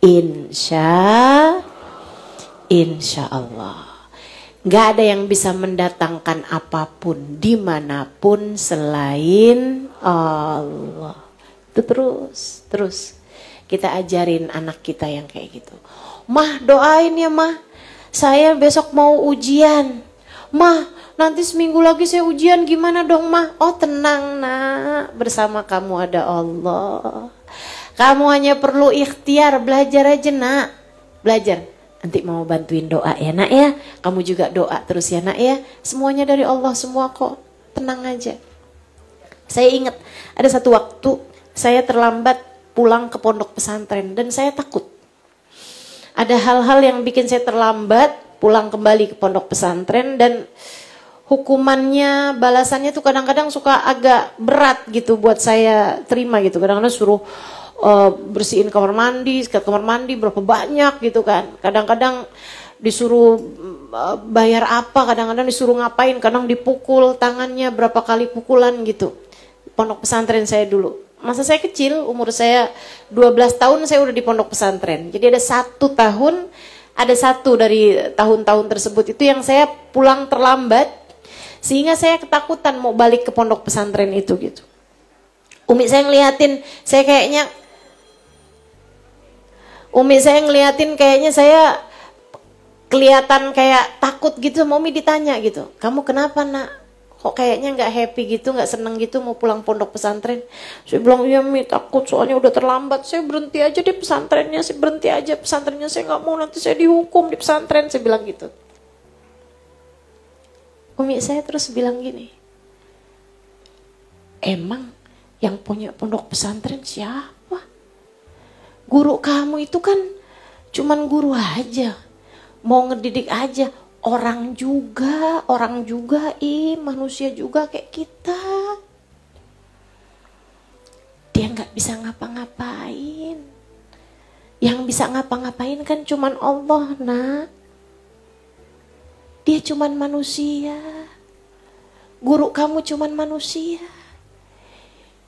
Insya Allah. Gak ada yang bisa mendatangkan apapun dimanapun selain Allah. Itu terus kita ajarin anak kita yang kayak gitu. Mah, doain ya mah, saya besok mau ujian. Mah, nanti seminggu lagi saya ujian, gimana dong mah? Oh tenang nak, bersama kamu ada Allah. Kamu hanya perlu ikhtiar, belajar aja nak. Belajar. Nanti mau bantuin doa ya nak ya. Kamu juga doa terus ya nak ya. Semuanya dari Allah semua kok. Tenang aja. Saya ingat ada satu waktu saya terlambat pulang ke pondok pesantren dan saya takut. Ada hal-hal yang bikin saya terlambat pulang kembali ke pondok pesantren dan hukumannya, balasannya tuh kadang-kadang suka agak berat gitu buat saya terima gitu. Kadang-kadang suruh bersihin kamar mandi, sikat kamar mandi berapa banyak gitu kan. Kadang-kadang disuruh bayar apa, kadang-kadang disuruh ngapain, kadang dipukul tangannya berapa kali pukulan gitu. Pondok pesantren saya dulu. Masa saya kecil, umur saya 12 tahun saya udah di pondok pesantren. Jadi ada 1 tahun, ada 1 dari tahun-tahun tersebut itu yang saya pulang terlambat. Sehingga saya ketakutan mau balik ke pondok pesantren itu gitu. Umi saya ngeliatin, kayaknya saya kelihatan kayak takut gitu. Umi ditanya gitu, kamu kenapa nak? Kok kayaknya nggak happy gitu, nggak seneng gitu mau pulang pondok pesantren? Saya bilang iya Mi, takut soalnya udah terlambat. Saya berhenti aja di pesantrennya, saya nggak mau nanti saya dihukum di pesantren. Saya bilang gitu. Umi saya terus bilang gini, emang yang punya pondok pesantren siapa? Guru kamu itu kan cuman guru aja, mau ngedidik aja, orang juga, manusia juga kayak kita. Dia nggak bisa ngapa-ngapain. Yang bisa ngapa-ngapain kan cuman Allah, nak. Dia cuman manusia. Guru kamu cuman manusia.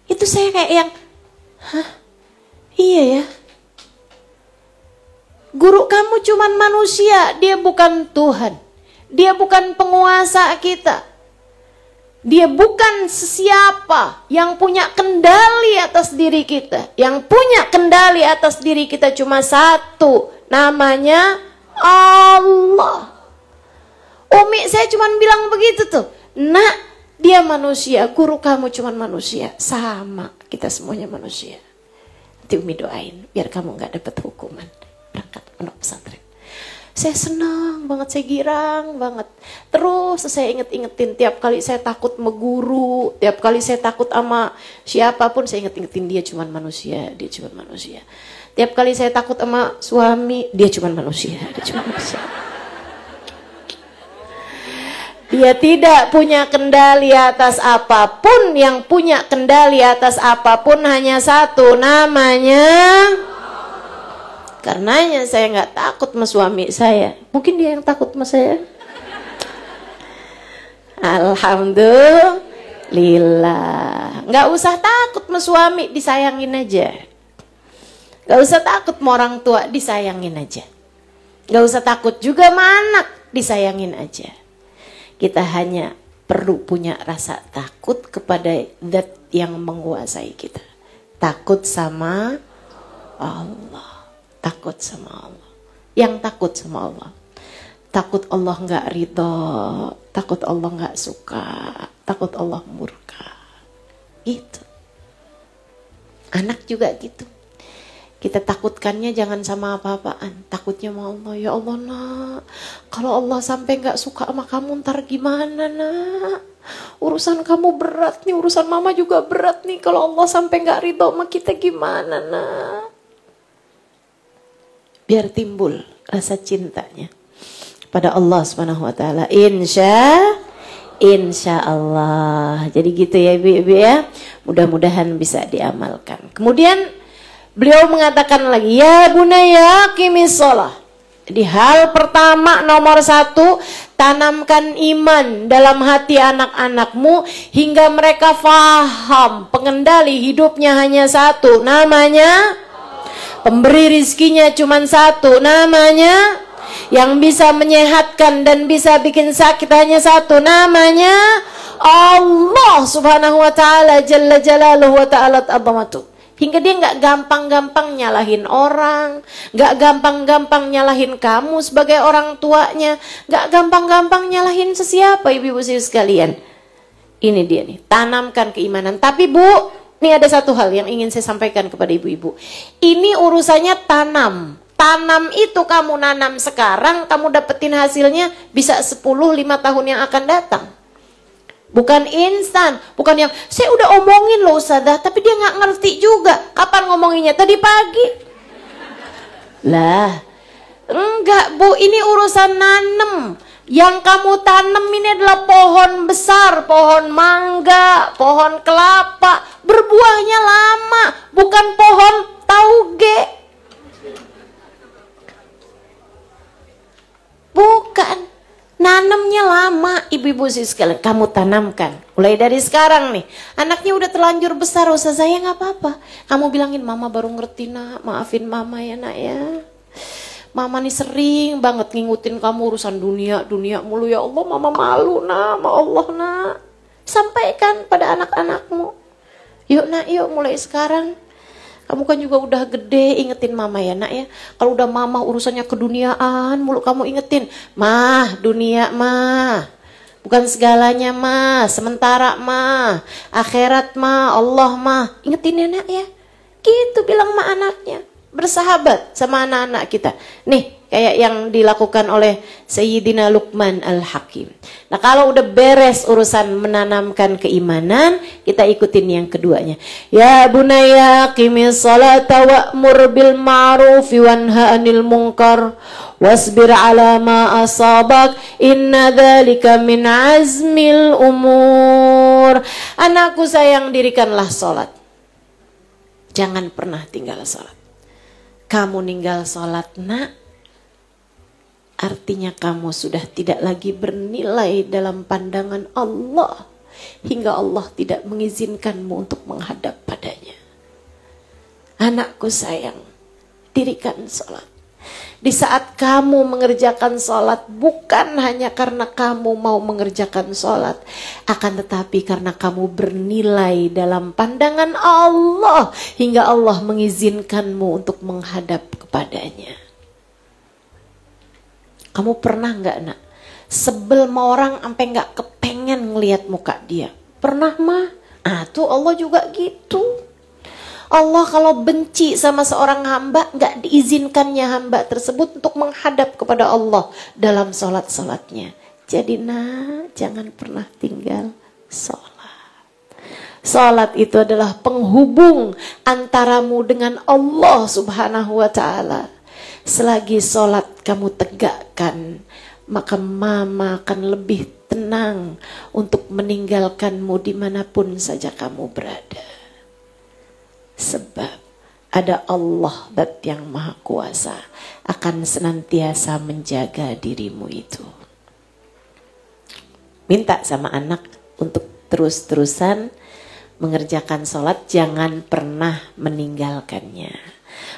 Itu saya kayak yang, hah? Iya ya. Guru kamu cuman manusia, dia bukan Tuhan. Dia bukan penguasa kita. Dia bukan sesiapa yang punya kendali atas diri kita. Yang punya kendali atas diri kita cuma satu, namanya Allah. Umi saya cuman bilang begitu tuh. Nak, dia manusia, guru kamu cuman manusia. Sama, kita semuanya manusia. Nanti Umi doain biar kamu gak dapat hukuman berangkat pondok pesantren. Saya senang banget, saya girang banget. Terus saya inget-ingetin tiap kali saya takut sama guru, tiap kali saya takut sama siapapun, saya inget-ingetin dia cuman manusia, dia cuman manusia. Tiap kali saya takut sama suami, dia cuman manusia, dia cuman manusia. Dia tidak punya kendali atas apapun, yang punya kendali atas apapun hanya satu, namanya. Karenanya saya nggak takut sama suami saya. Mungkin dia yang takut sama saya. Alhamdulillah. Nggak usah takut sama suami, disayangin aja. Nggak usah takut sama orang tua, disayangin aja. Nggak usah takut juga sama anak, disayangin aja. Kita hanya perlu punya rasa takut kepada zat yang menguasai kita. Takut sama Allah. Takut sama Allah. Yang takut sama Allah. Takut Allah nggak ridho. Takut Allah nggak suka. Takut Allah murka. Gitu. Anak juga gitu. Kita takutkannya jangan sama apa-apaan. Takutnya sama Allah. Ya Allah nak, kalau Allah sampai nggak suka sama kamu ntar gimana nak? Urusan kamu berat nih, urusan mama juga berat nih. Kalau Allah sampai nggak ridho sama kita gimana nak? Biar timbul rasa cintanya pada Allah Subhanahu wa taala. Insya Allah. Jadi gitu ya Ibu-ibu ya. Mudah-mudahan bisa diamalkan. Kemudian beliau mengatakan lagi, ya bunaya qimis shalah. Jadi hal pertama nomor 1, tanamkan iman dalam hati anak-anakmu hingga mereka faham pengendali hidupnya hanya satu, namanya pemberi rizkinya cuma satu, namanya yang bisa menyehatkan dan bisa bikin sakit hanya satu, namanya Allah Subhanahu wa taala jalla jalaluhu wa ta'ala azamatu. Hingga dia nggak gampang-gampang nyalahin orang, nggak gampang-gampang nyalahin kamu sebagai orang tuanya, nggak gampang-gampang nyalahin sesiapa ibu-ibu sekalian. Ini dia nih, tanamkan keimanan. Tapi Bu, ini ada satu hal yang ingin saya sampaikan kepada ibu-ibu. Ini urusannya tanam, tanam itu kamu nanam sekarang, kamu dapetin hasilnya bisa 10-5 tahun yang akan datang. Bukan instan, bukan yang saya udah omongin loh Ustazah, tapi dia nggak ngerti juga. Kapan ngomonginnya? Tadi pagi. Lah, enggak Bu, ini urusan nanem. Yang kamu tanam ini adalah pohon besar, pohon mangga, pohon kelapa, berbuahnya lama, bukan pohon tauge. Bukan, nanamnya lama. Ibu-ibu sekalian, kamu tanamkan. Mulai dari sekarang nih, anaknya udah terlanjur besar, Ustazah saya nggak apa-apa. Kamu bilangin, mama baru ngerti nak, maafin mama ya nak ya. Mama nih sering banget ngingutin kamu urusan dunia mulu ya Allah, mama malu nak, ma Allah nak. Sampaikan pada anak-anakmu. Yuk nak, yuk mulai sekarang. Kamu kan juga udah gede, ingetin mama ya nak ya. Kalau udah mama urusannya keduniaan mulu kamu ingetin. Mah, dunia mah. Bukan segalanya mah, sementara mah. Akhirat mah, Allah mah. Ingetin ya nak ya. Gitu bilang mah anaknya. Bersahabat sama anak-anak kita. Nih, kayak yang dilakukan oleh Sayyidina Luqman Al-Hakim. Nah, kalau udah beres urusan menanamkan keimanan, kita ikutin yang keduanya. Ya bunayya qimis salata wa'mur bil ma'ruf wanha 'anil munkar wasbir 'ala ma asabak inna dzalika min azmil umur. Anakku sayang, dirikanlah salat. Jangan pernah tinggal salat. Kamu ninggal sholat nak, artinya kamu sudah tidak lagi bernilai dalam pandangan Allah, hingga Allah tidak mengizinkanmu untuk menghadap padanya. Anakku sayang, dirikan sholat. Di saat kamu mengerjakan sholat, bukan hanya karena kamu mau mengerjakan sholat, akan tetapi karena kamu bernilai dalam pandangan Allah, hingga Allah mengizinkanmu untuk menghadap kepadanya. Kamu pernah nggak nak sebel sama orang sampai nggak kepengen ngelihat muka dia? Pernah mah? Ah tuh Allah juga gitu. Allah kalau benci sama seorang hamba, nggak diizinkannya hamba tersebut untuk menghadap kepada Allah dalam sholat-sholatnya. Jadi nah, jangan pernah tinggal sholat. Sholat itu adalah penghubung antaramu dengan Allah Subhanahu wa ta'ala. Selagi sholat kamu tegakkan, maka mama akan lebih tenang untuk meninggalkanmu dimanapun saja kamu berada. Sebab ada Allah Dat yang Maha Kuasa akan senantiasa menjaga dirimu itu. Minta sama anak untuk terus-terusan mengerjakan sholat, jangan pernah meninggalkannya.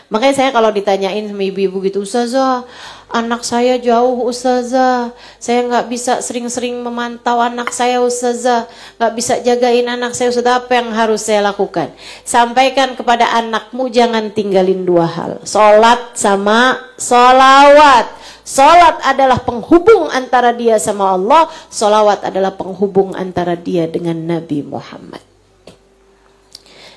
Makanya saya kalau ditanyain sama ibu-ibu gitu, Ustazah, anak saya jauh Ustazah, saya nggak bisa sering-sering memantau anak saya Ustazah, nggak bisa jagain anak saya Ustazah, apa yang harus saya lakukan? Sampaikan kepada anakmu, jangan tinggalin dua hal, sholat sama sholawat. Sholat adalah penghubung antara dia sama Allah, sholawat adalah penghubung antara dia dengan Nabi Muhammad.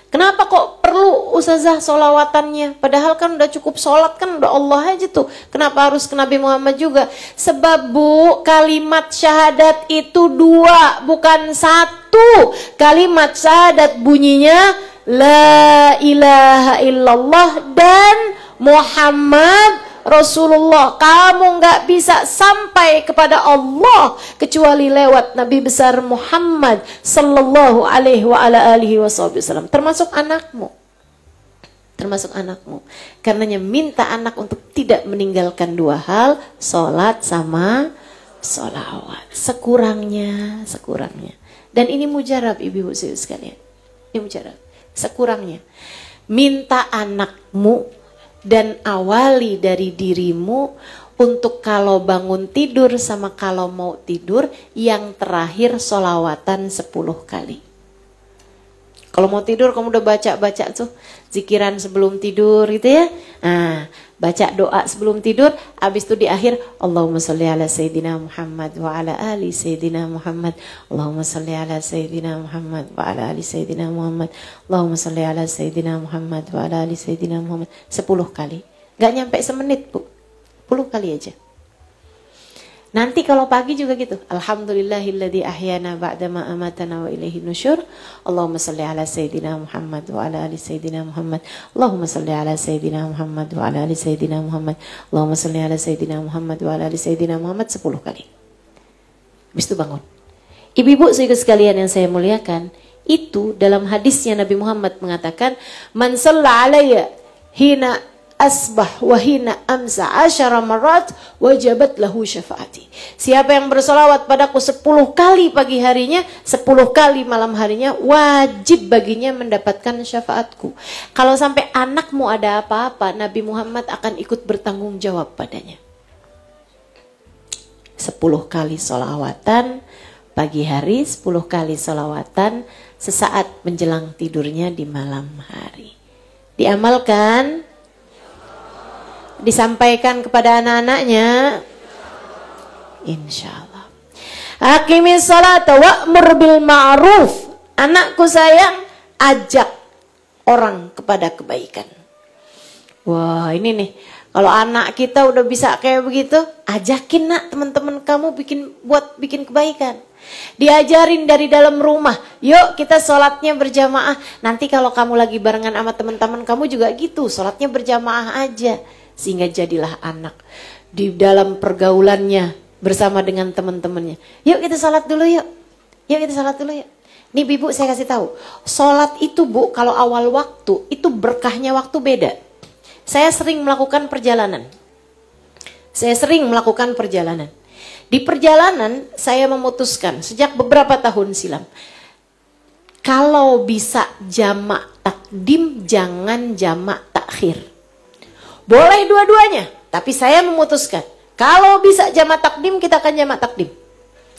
Kenapa kok perlu Ustazah sholawatannya? Padahal kan udah cukup sholat, kan udah Allah aja tuh. Kenapa harus ke Nabi Muhammad juga? Sebab Bu, kalimat syahadat itu dua, bukan satu. Kalimat syahadat bunyinya La ilaha illallah dan Muhammad Rasulullah. Kamu nggak bisa sampai kepada Allah kecuali lewat Nabi besar Muhammad sallallahu alaihi wa ala alihi wasallam. Termasuk anakmu. Termasuk anakmu. Karenanya minta anak untuk tidak meninggalkan dua hal, sholat sama sholawat. Sekurangnya. Dan ini mujarab ibu-ibu sekalian. Ini mujarab. Sekurangnya. Minta anakmu dan awali dari dirimu untuk kalau bangun tidur sama kalau mau tidur, yang terakhir sholawatan 10 kali. Kalau mau tidur kamu udah baca tuh zikiran sebelum tidur gitu ya. Nah, baca doa sebelum tidur, habis itu di akhir Allahumma sholli ala sayyidina Muhammad wa ala ali sayyidina Muhammad. Allahumma sholli ala sayyidina Muhammad wa ala ali sayyidina Muhammad. Allahumma sholli ala sayyidina Muhammad wa ala ali sayyidina Muhammad. 10 kali. Gak nyampe semenit Bu, 10 kali aja. Nanti kalau pagi juga gitu. Alhamdulillahilladzi ahyana ba'dama amatana wa ilaihi nusyur. Allahumma salli ala sayyidina Muhammad wa ala ali sayyidina Muhammad. Allahumma salli ala sayyidina Muhammad wa ala ali sayyidina Muhammad. Allahumma salli ala sayyidina Muhammad wa ala ali sayyidina Muhammad 10 kali. Habis itu bangun. Ibu-ibu saudara sekalian yang saya muliakan, itu dalam hadisnya Nabi Muhammad mengatakan, "Man shalla alayya hina asbah wahina amsa asyara marat wajabat lahu syafaati." Siapa yang bersolawat padaku 10 kali pagi harinya, 10 kali malam harinya, wajib baginya mendapatkan syafaatku. Kalau sampai anakmu ada apa-apa, Nabi Muhammad akan ikut bertanggung jawab padanya. 10 kali solawatan pagi hari, 10 kali solawatan sesaat menjelang tidurnya di malam hari. Diamalkan, disampaikan kepada anak-anaknya, insya Allah. Aqimis salata wa'mur bil ma'ruf. Anakku sayang, ajak orang kepada kebaikan. Wah, ini nih, kalau anak kita udah bisa kayak begitu, ajakin nak teman-teman kamu buat bikin kebaikan. Diajarin dari dalam rumah, yuk kita sholatnya berjamaah. Nanti kalau kamu lagi barengan sama teman-teman kamu juga gitu, sholatnya berjamaah aja. Sehingga jadilah anak di dalam pergaulannya bersama dengan teman-temannya. Yuk kita sholat dulu yuk. Yuk kita sholat dulu yuk. Nih ibu saya kasih tahu, sholat itu Bu, kalau awal waktu itu berkahnya waktu beda. Saya sering melakukan perjalanan. Di perjalanan saya memutuskan sejak beberapa tahun silam, kalau bisa jamak takdim jangan jamak takhir. Boleh dua-duanya, tapi saya memutuskan kalau bisa jamak takdim kita akan jamak takdim.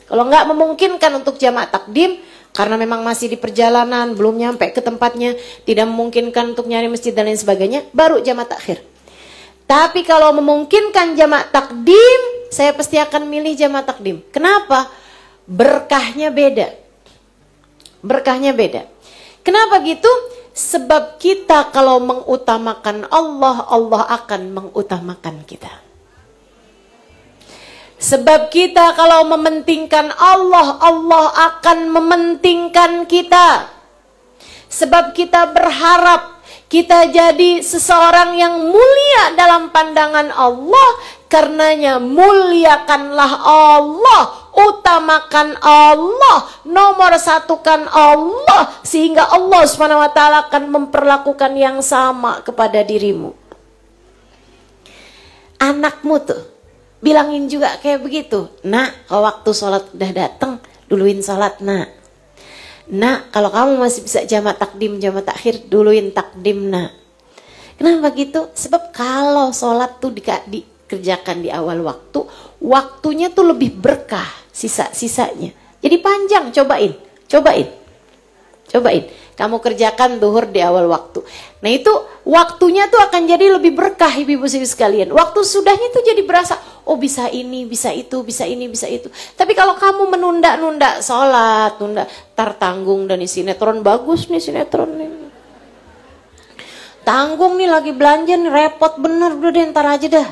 Kalau nggak memungkinkan untuk jamak takdim karena memang masih di perjalanan, belum nyampe ke tempatnya, tidak memungkinkan untuk nyari masjid dan lain sebagainya, baru jamak takhir. Tapi kalau memungkinkan jamak takdim, saya pasti akan milih jamak takdim. Kenapa? Berkahnya beda. Berkahnya beda. Kenapa gitu? Sebab kita kalau mengutamakan Allah, Allah akan mengutamakan kita. Sebab kita kalau mementingkan Allah, Allah akan mementingkan kita. Sebab kita berharap kita jadi seseorang yang mulia dalam pandangan Allah. Karenanya muliakanlah Allah, utamakan Allah, nomor satukan Allah, sehingga Allah SWT akan memperlakukan yang sama kepada dirimu. Anakmu tuh bilangin juga kayak begitu. Nak, kalau waktu sholat udah datang, duluin sholat nak. Nak, kalau kamu masih bisa jamak takdim, jamak takhir, duluin takdim nak. Kenapa gitu? Sebab kalau sholat tuh dikerjakan di awal waktu, waktunya tuh lebih berkah sisa-sisanya. Jadi panjang, cobain. Kamu kerjakan duhur di awal waktu. Nah itu waktunya tuh akan jadi lebih berkah ibu-ibu sekalian. Waktu sudahnya tuh jadi berasa, oh bisa ini, bisa itu, bisa ini, bisa itu. Tapi kalau kamu menunda-nunda sholat, tanggung dan sinetron bagus nih sinetron nih. Tanggung nih lagi belanja nih repot bener, udah deh ntar aja dah.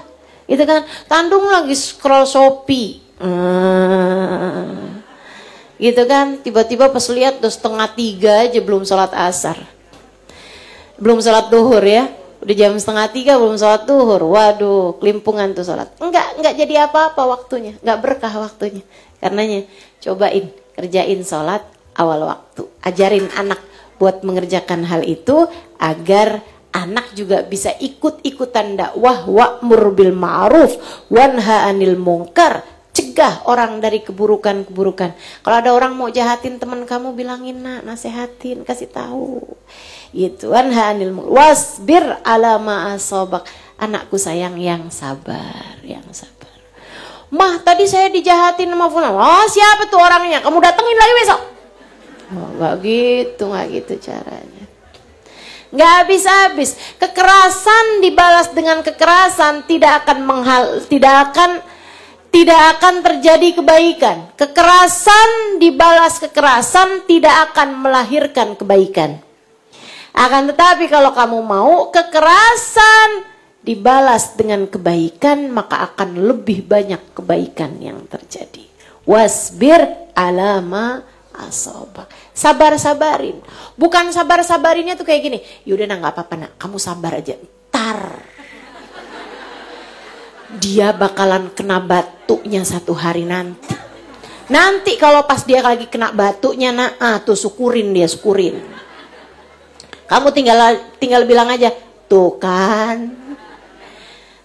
Gitu kan, Tandung lagi scroll Shopee. Gitu kan, tiba-tiba pas lihat udah 2:30 aja belum sholat asar. Belum sholat duhur ya. Udah jam 2:30 belum sholat duhur. Waduh, kelimpungan tuh sholat. Enggak jadi apa-apa waktunya. Enggak berkah waktunya. Karenanya cobain, kerjain sholat awal waktu. Ajarin anak buat mengerjakan hal itu agar anak juga bisa ikut-ikutan dakwah wa'mur bil ma'ruf wanha 'anil munkar. Cegah orang dari keburukan-keburukan. Kalau ada orang mau jahatin teman kamu, bilangin nak, nasehatin, kasih tahu. Gitu. Wanha 'anil munkar wasbir 'ala ma asabak. Anakku sayang yang sabar, yang sabar. Mah, tadi saya dijahatin sama fulan. Oh, siapa tuh orangnya? Kamu datengin lagi besok. Oh, enggak gitu caranya. Nggak habis-habis. Kekerasan dibalas dengan kekerasan tidak akan terjadi kebaikan. Kekerasan dibalas kekerasan tidak akan melahirkan kebaikan. Akan tetapi kalau kamu mau kekerasan dibalas dengan kebaikan, maka akan lebih banyak kebaikan yang terjadi. Wasbir alama asobak. Sabar-sabarin. Bukan sabar-sabarinnya tuh kayak gini. Yaudah nak, gak apa-apa nak, kamu sabar aja. Ntar dia bakalan kena batunya satu hari nanti. Nanti kalau pas dia lagi kena batunya, tuh syukurin dia, syukurin. Kamu tinggal bilang aja, tuh kan.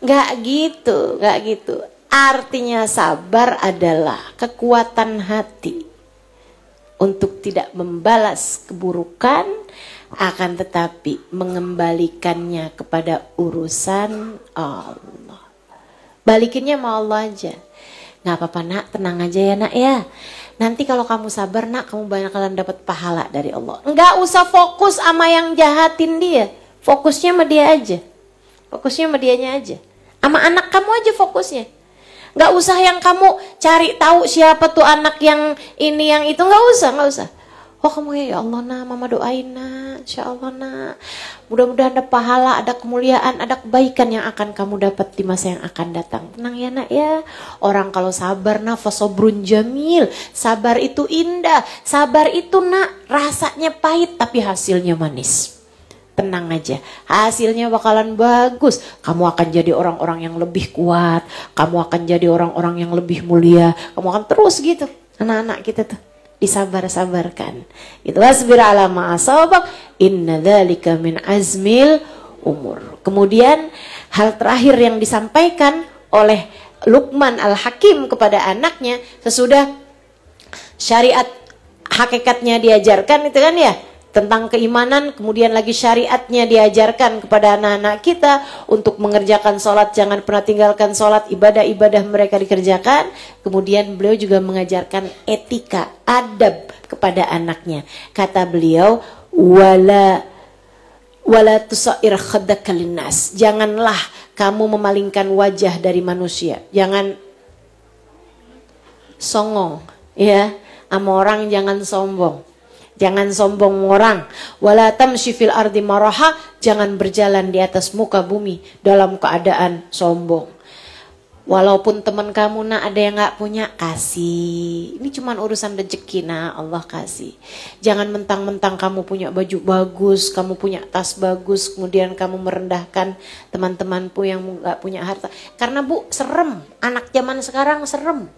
Nggak gitu. Artinya sabar adalah kekuatan hati untuk tidak membalas keburukan, akan tetapi mengembalikannya kepada urusan Allah. Balikinnya sama Allah aja. Nggak apa-apa nak, tenang aja ya nak ya. Nanti kalau kamu sabar nak, kamu bakalan dapat pahala dari Allah. Nggak usah fokus sama yang jahatin dia. Fokusnya sama dia aja. Fokusnya sama dianya aja. Sama anak kamu aja fokusnya. Nggak usah yang kamu cari tahu siapa tuh anak yang ini yang itu. Nggak usah. Oh kamu ya Allah nak, mama doain nak, insya Allah nak. Mudah-mudahan ada pahala, ada kemuliaan, ada kebaikan yang akan kamu dapat di masa yang akan datang. Tenang ya nak ya. Orang kalau sabar nak, fasobrun jamil. Sabar itu indah. Sabar itu nak, rasanya pahit tapi hasilnya manis. Tenang aja, hasilnya bakalan bagus. Kamu akan jadi orang-orang yang lebih kuat. Kamu akan jadi orang-orang yang lebih mulia. Kamu akan terus gitu. Anak-anak kita tuh disabar-sabarkan. Itu wasbir ala ma asabak, inna dzalika min azmil umur. Kemudian hal terakhir yang disampaikan oleh Luqman Al-Hakim kepada anaknya sesudah syariat hakikatnya diajarkan itu kan ya, tentang keimanan, kemudian lagi syariatnya diajarkan kepada anak-anak kita untuk mengerjakan sholat, jangan pernah tinggalkan sholat, ibadah-ibadah mereka dikerjakan. Kemudian beliau juga mengajarkan etika, adab kepada anaknya. Kata beliau, wala tusair khaddaka linnas. Janganlah kamu memalingkan wajah dari manusia. Jangan songong, ya, sama orang jangan sombong. Jangan sombong orang. Wala tamshi fil ardi maraha, jangan berjalan di atas muka bumi dalam keadaan sombong. Walaupun teman kamu nak ada yang nggak punya, kasih. Ini cuma urusan rezeki nak, Allah kasih. Jangan mentang-mentang kamu punya baju bagus, kamu punya tas bagus, kemudian kamu merendahkan teman-temanmu yang nggak punya harta. Karena bu, serem. Anak zaman sekarang serem.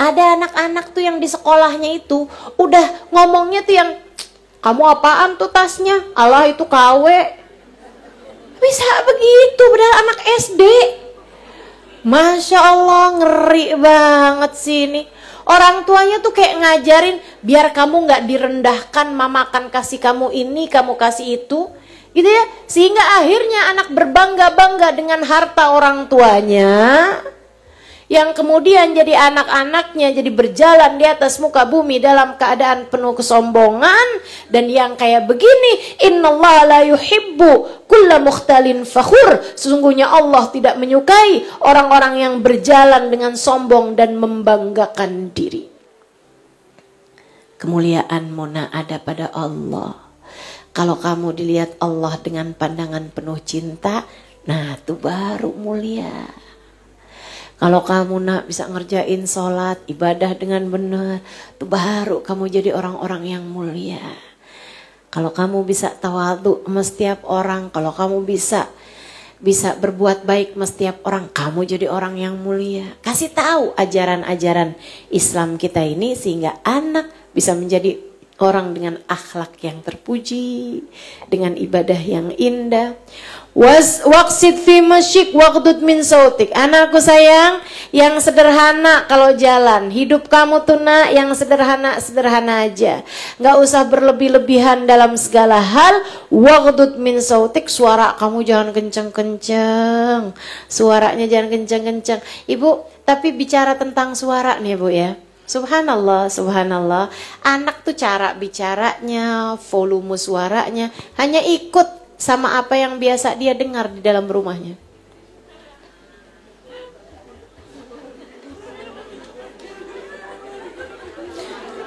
Ada anak-anak tuh yang di sekolahnya itu udah ngomongnya tuh yang, kamu apaan tuh tasnya? Allah itu KW. Bisa begitu padahal anak SD. Masya Allah, ngeri banget sih ini. Orang tuanya tuh kayak ngajarin biar kamu gak direndahkan, mama akan kasih kamu ini, kamu kasih itu. Gitu ya, sehingga akhirnya anak berbangga-bangga dengan harta orang tuanya, yang kemudian jadi anak-anaknya jadi berjalan di atas muka bumi dalam keadaan penuh kesombongan. Dan yang kayak begini, innallaha la yuhibbu kulla mukhtalin fakhur. Sesungguhnya Allah tidak menyukai orang-orang yang berjalan dengan sombong dan membanggakan diri. Kemuliaan mona ada pada Allah. Kalau kamu dilihat Allah dengan pandangan penuh cinta, nah itu baru mulia. Kalau kamu nak bisa ngerjain sholat, ibadah dengan benar, itu baru kamu jadi orang-orang yang mulia. Kalau kamu bisa tawadhu sama setiap orang, kalau kamu bisa berbuat baik sama setiap orang, kamu jadi orang yang mulia. Kasih tahu ajaran-ajaran Islam kita ini sehingga anak bisa menjadi orang dengan akhlak yang terpuji, dengan ibadah yang indah. Waqsid fi masyik waqdud min sautik. Anakku sayang, yang sederhana kalau jalan. Hidup kamu tuh nak yang sederhana aja. Nggak usah berlebih-lebihan dalam segala hal. Waqdud min sautik, suara kamu jangan kenceng-kenceng. Suaranya jangan kenceng-kenceng. Ibu, tapi bicara tentang suara nih Bu ya. Subhanallah, subhanallah. Anak tuh cara bicaranya, volume suaranya hanya ikut sama apa yang biasa dia dengar di dalam rumahnya.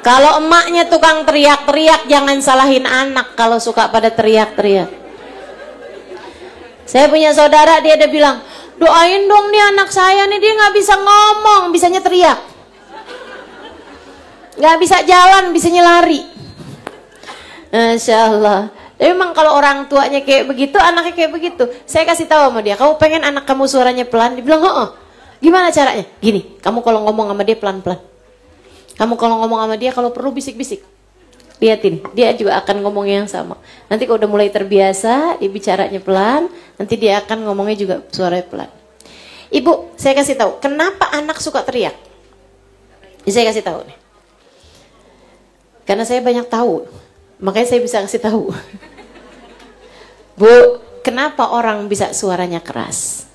Kalau emaknya tukang teriak-teriak, jangan salahin anak kalau suka pada teriak-teriak. Saya punya saudara, dia ada bilang, doain dong nih anak saya nih, dia nggak bisa ngomong, bisanya teriak, nggak bisa jalan, bisanya lari. Masya Allah. Tapi memang kalau orang tuanya kayak begitu, anaknya kayak begitu. Saya kasih tahu sama dia, kamu pengen anak kamu suaranya pelan? Dia bilang, oh, gimana caranya? Gini, kamu kalau ngomong sama dia pelan-pelan. Kamu kalau ngomong sama dia, kalau perlu bisik-bisik. Lihatin, dia juga akan ngomong yang sama. Nanti kalau udah mulai terbiasa, dia bicaranya pelan, nanti dia akan ngomongnya juga suaranya pelan. Ibu, saya kasih tahu, kenapa anak suka teriak? Saya kasih tahu nih. Karena saya banyak tahu, makanya saya bisa kasih tahu. Bu, kenapa orang bisa suaranya keras?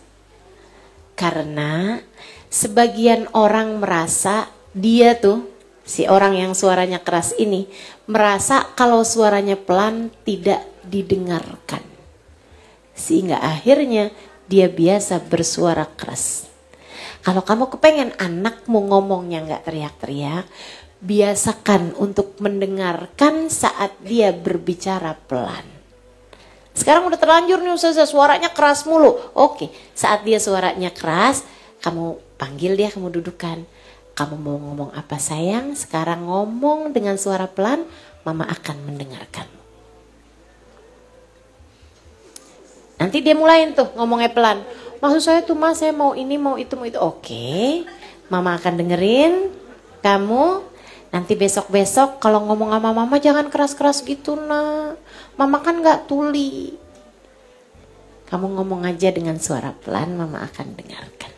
Karena sebagian orang merasa dia tuh, si orang yang suaranya keras ini, merasa kalau suaranya pelan tidak didengarkan. Sehingga akhirnya dia biasa bersuara keras. Kalau kamu kepengen anakmu ngomongnya nggak teriak-teriak, biasakan untuk mendengarkan saat dia berbicara pelan. Sekarang udah terlanjur nih Ustazah, suaranya keras mulu. Oke, saat dia suaranya keras, kamu panggil dia, kamu dudukkan. Kamu mau ngomong apa sayang? Sekarang ngomong dengan suara pelan, mama akan mendengarkan. Nanti dia mulain tuh ngomongnya pelan. Maksud saya tuh mas, saya mau ini, mau itu, mau itu. Oke, mama akan dengerin kamu. Nanti besok-besok kalau ngomong sama mama jangan keras-keras gitu nah. Mama kan gak tuli. Kamu ngomong aja dengan suara pelan, mama akan dengarkan.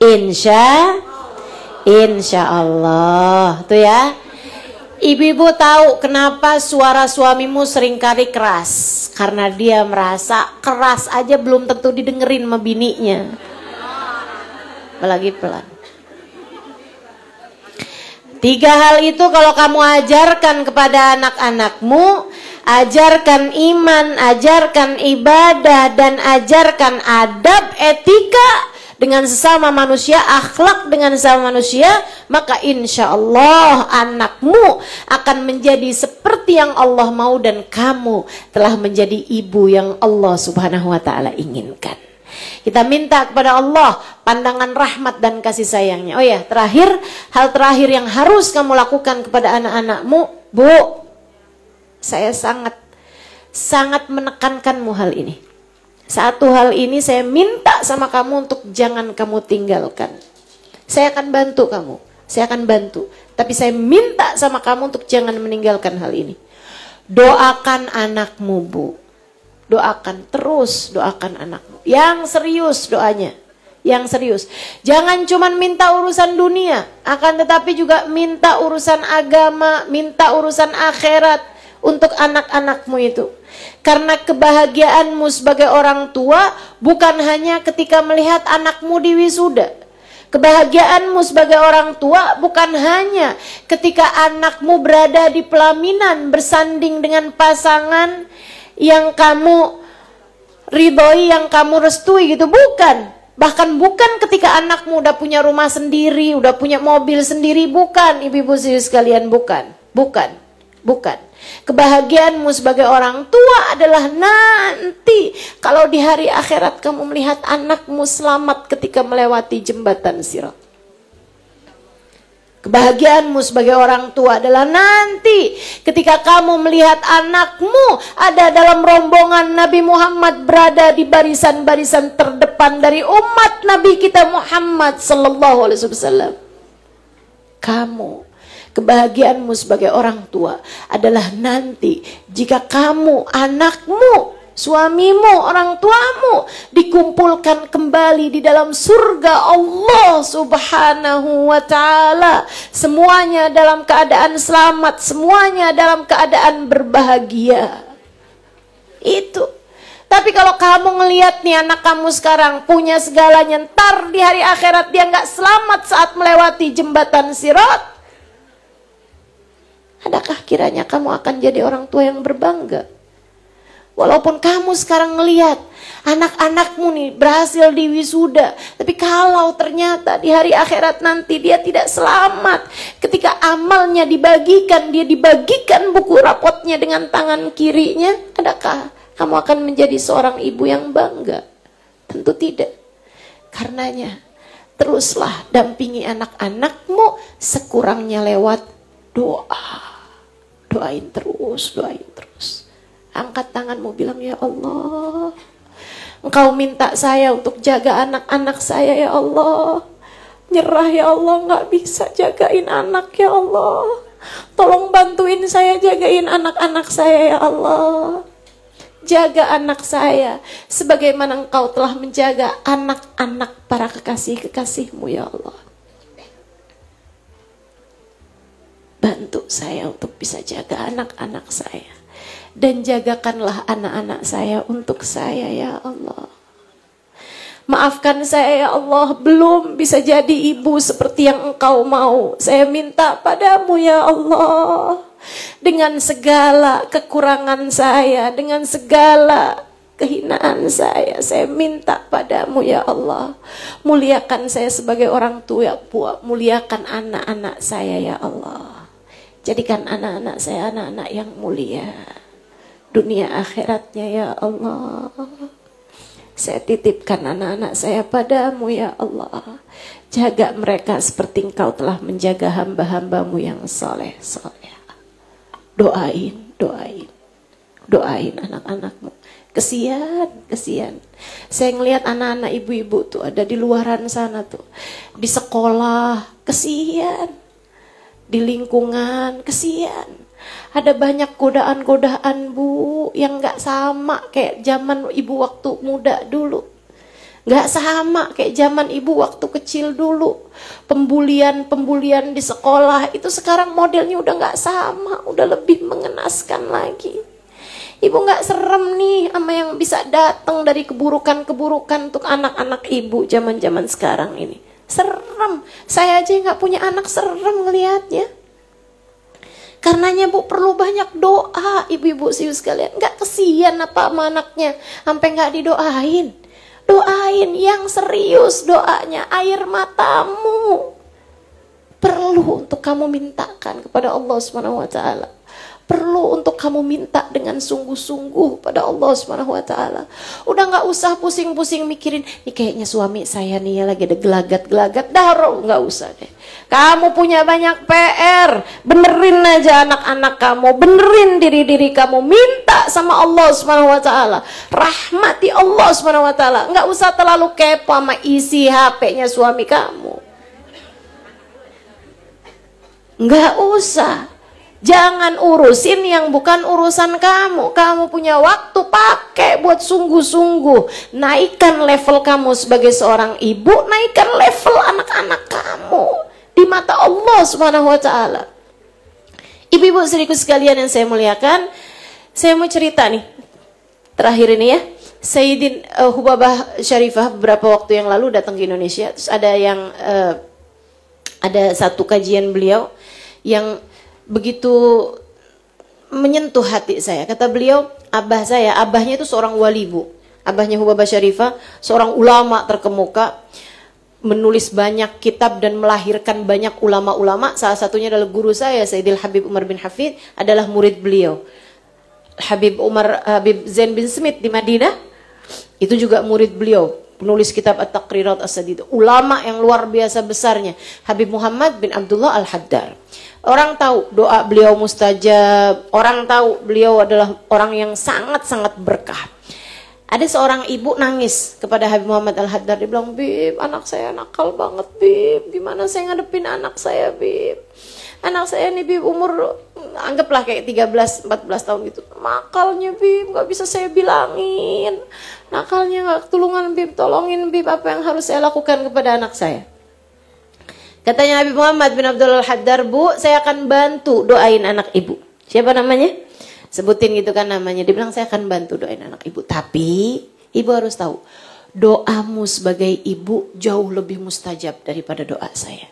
Insya Allah. Tuh ya. Ibu-ibu tahu kenapa suara suamimu seringkali keras? Karena dia merasa keras aja belum tentu didengerin sama bininya. Apalagi pelan. 3 hal itu kalau kamu ajarkan kepada anak-anakmu, ajarkan iman, ajarkan ibadah, dan ajarkan adab, etika dengan sesama manusia, akhlak dengan sesama manusia, maka insya Allah anakmu akan menjadi seperti yang Allah mau dan kamu telah menjadi ibu yang Allah Subhanahu wa ta'ala inginkan. Kita minta kepada Allah pandangan rahmat dan kasih sayangnya. Oh ya, terakhir, hal terakhir yang harus kamu lakukan kepada anak-anakmu, Bu, saya sangat menekankanmu hal ini. Satu hal ini saya minta sama kamu untuk jangan kamu tinggalkan. Saya akan bantu kamu, saya akan bantu. Tapi saya minta sama kamu untuk jangan meninggalkan hal ini. Doakan anakmu, Bu. Doakan, terus doakan anakmu. Yang serius doanya. Yang serius. Jangan cuma minta urusan dunia. Akan tetapi juga minta urusan agama, minta urusan akhirat untuk anak-anakmu itu. Karena kebahagiaanmu sebagai orang tua bukan hanya ketika melihat anakmu di wisuda. Kebahagiaanmu sebagai orang tua bukan hanya ketika anakmu berada di pelaminan bersanding dengan pasangan yang kamu ridhoi, yang kamu restui gitu, bukan. Bahkan bukan ketika anakmu udah punya rumah sendiri, udah punya mobil sendiri, bukan ibu-ibu sekalian, bukan. Kebahagiaanmu sebagai orang tua adalah nanti kalau di hari akhirat kamu melihat anakmu selamat ketika melewati jembatan Sirat. Kebahagiaanmu sebagai orang tua adalah nanti ketika kamu melihat anakmu ada dalam rombongan Nabi Muhammad, berada di barisan-barisan terdepan dari umat Nabi kita Muhammad sallallahu alaihi wasallam. Kamu, kebahagiaanmu sebagai orang tua adalah nanti jika kamu, anakmu, suamimu, orang tuamu dikumpulkan kembali di dalam surga Allah Subhanahu wa ta'ala. Semuanya dalam keadaan selamat, semuanya dalam keadaan berbahagia. Itu. Tapi kalau kamu ngelihat nih anak kamu sekarang punya segalanya, ntar di hari akhirat dia nggak selamat saat melewati jembatan Sirat, adakah kiranya kamu akan jadi orang tua yang berbangga? Walaupun kamu sekarang ngelihat anak-anakmu nih berhasil di wisuda, tapi kalau ternyata di hari akhirat nanti dia tidak selamat, ketika amalnya dibagikan, dia dibagikan buku rapotnya dengan tangan kirinya, adakah kamu akan menjadi seorang ibu yang bangga? Tentu tidak. Karenanya, teruslah dampingi anak-anakmu sekurangnya lewat doa. Doain terus, doain terus. Angkat tanganmu, bilang, ya Allah, Engkau minta saya untuk jaga anak-anak saya, ya Allah. Nyerah, ya Allah, nggak bisa jagain anak, ya Allah. Tolong bantuin saya jagain anak-anak saya, ya Allah. Jaga anak saya sebagaimana Engkau telah menjaga anak-anak para kekasih-kekasih-Mu, ya Allah. Bantu saya untuk bisa jaga anak-anak saya. Dan jagakanlah anak-anak saya untuk saya, ya Allah. Maafkan saya, ya Allah, belum bisa jadi ibu seperti yang Engkau mau. Saya minta padamu, ya Allah. Dengan segala kekurangan saya, dengan segala kehinaan saya minta padamu, ya Allah. Muliakan saya sebagai orang tua, muliakan anak-anak saya, ya Allah. Jadikan anak-anak saya anak-anak yang mulia dunia akhiratnya, ya Allah. Saya titipkan anak-anak saya padamu, ya Allah. Jaga mereka seperti Engkau telah menjaga hamba-hambamu yang soleh-soleh. Doain, doain, doain anak-anakmu. Kesian, kesian. Saya ngelihat anak-anak ibu-ibu tuh ada di luaran sana tuh, di sekolah, kesian. Di lingkungan, kesian. Ada banyak godaan-godaan, Bu, yang gak sama kayak zaman ibu waktu muda dulu. Gak sama kayak zaman ibu waktu kecil dulu. Pembulian-pembulian di sekolah itu sekarang modelnya udah gak sama, udah lebih mengenaskan lagi. Ibu gak serem nih sama yang bisa datang dari keburukan-keburukan untuk anak-anak ibu zaman-zaman sekarang ini. Serem. Saya aja nggak punya anak, serem ngelihatnya. Karenanya, Bu, perlu banyak doa, ibu-ibu sius sekalian. Nggak kesian apa sama anaknya sampai nggak didoain. Doain yang serius doanya, air matamu perlu untuk kamu mintakan kepada Allah Subhanahu wa taala. Perlu untuk kamu minta dengan sungguh-sungguh pada Allah Subhanahu wa taala. Udah nggak usah pusing-pusing mikirin, nih kayaknya suami saya nih ya lagi ada gelagat-gelagat, daruh, nggak usah deh. Kamu punya banyak PR, benerin aja anak-anak kamu, benerin diri-diri kamu, minta sama Allah Subhanahu wa taala. Rahmati Allah Subhanahu wa taala. Nggak usah terlalu kepo sama isi HP-nya suami kamu. Nggak usah. Jangan urusin yang bukan urusan kamu. Kamu punya waktu, pakai buat sungguh-sungguh. Naikkan level kamu sebagai seorang ibu, naikkan level anak-anak kamu di mata Allah Subhanahu wa taala. Ibu-ibu saudariku sekalian yang saya muliakan, saya mau cerita nih. Terakhir ini ya. Sayyidin Hubabah Syarifah beberapa waktu yang lalu datang ke Indonesia. Terus ada satu kajian beliau yang begitu menyentuh hati saya. Kata beliau, abahnya itu seorang wali, Bu. Abahnya Hubabah Syarifah, seorang ulama terkemuka, menulis banyak kitab dan melahirkan banyak ulama-ulama. Salah satunya adalah guru saya, Sayyidil Habib Umar bin Hafid, adalah murid beliau. Habib Zain bin Smith di Madinah, itu juga murid beliau. Penulis kitab At-Taqrirat As-Sadid. Ulama yang luar biasa besarnya. Habib Muhammad bin Abdullah Al-Haddar. Orang tahu doa beliau mustajab. Orang tahu beliau adalah orang yang sangat-sangat berkah. Ada seorang ibu nangis kepada Habib Muhammad Al-Haddar. Dia bilang, Bib, anak saya nakal banget, Bib. Gimana saya ngadepin anak saya, Bib? Anak saya nih, Bib, umur anggaplah kayak 13-14 tahun gitu. Nakalnya, Bib, gak bisa saya bilangin. Nakalnya gak ketulungan, Bib. Tolongin, Bib, apa yang harus saya lakukan kepada anak saya? Katanya Habib Muhammad bin Abdullah Al-Haddar, Bu, saya akan bantu doain anak ibu. Siapa namanya? Sebutin gitu kan namanya. Dia bilang, saya akan bantu doain anak ibu. Tapi, ibu harus tahu, doamu sebagai ibu jauh lebih mustajab daripada doa saya.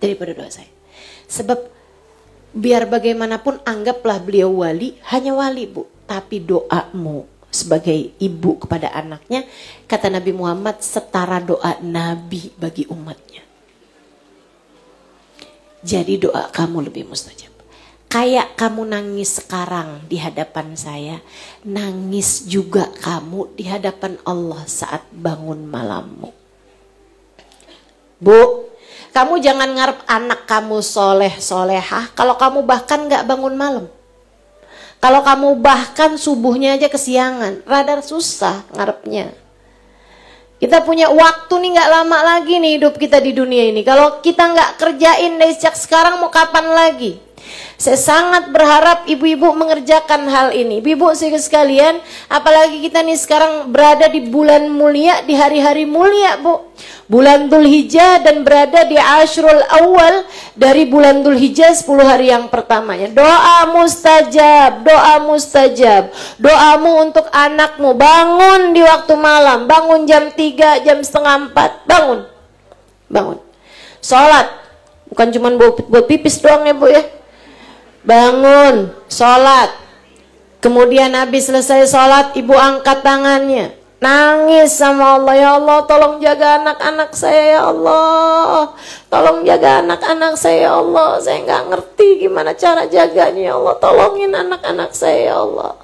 Daripada doa saya. Sebab, biar bagaimanapun anggaplah beliau wali, hanya wali, Bu. Tapi doamu sebagai ibu kepada anaknya, kata Nabi Muhammad, setara doa Nabi bagi umatnya. Jadi doa kamu lebih mustajab. Kayak kamu nangis sekarang di hadapan saya, nangis juga kamu di hadapan Allah saat bangun malammu. Bu, kamu jangan ngarep anak kamu soleh solehah kalau kamu bahkan gak bangun malam. Kalau kamu bahkan subuhnya aja kesiangan, rada susah ngarepnya. Kita punya waktu nih gak lama lagi nih hidup kita di dunia ini. Kalau kita gak kerjain dari sejak sekarang mau kapan lagi? Saya sangat berharap ibu-ibu mengerjakan hal ini. Ibu-ibu sekalian, apalagi kita nih sekarang berada di bulan mulia, di hari-hari mulia, Bu. Bulan Dzulhijjah dan berada di Asyrul Awal dari bulan Dzulhijjah 10 hari yang pertamanya. Doa mustajab, doa mustajab. Doamu untuk anakmu, bangun di waktu malam, bangun jam 3, jam setengah 4, bangun. Bangun. Sholat, bukan cuma buat pipis doang ya Bu ya. Bangun, sholat. Kemudian habis selesai sholat, ibu angkat tangannya, nangis sama Allah. Ya Allah, tolong jaga anak-anak saya ya Allah. Tolong jaga anak-anak saya ya Allah. Saya nggak ngerti gimana cara jaganya ya Allah. Tolongin anak-anak saya ya Allah.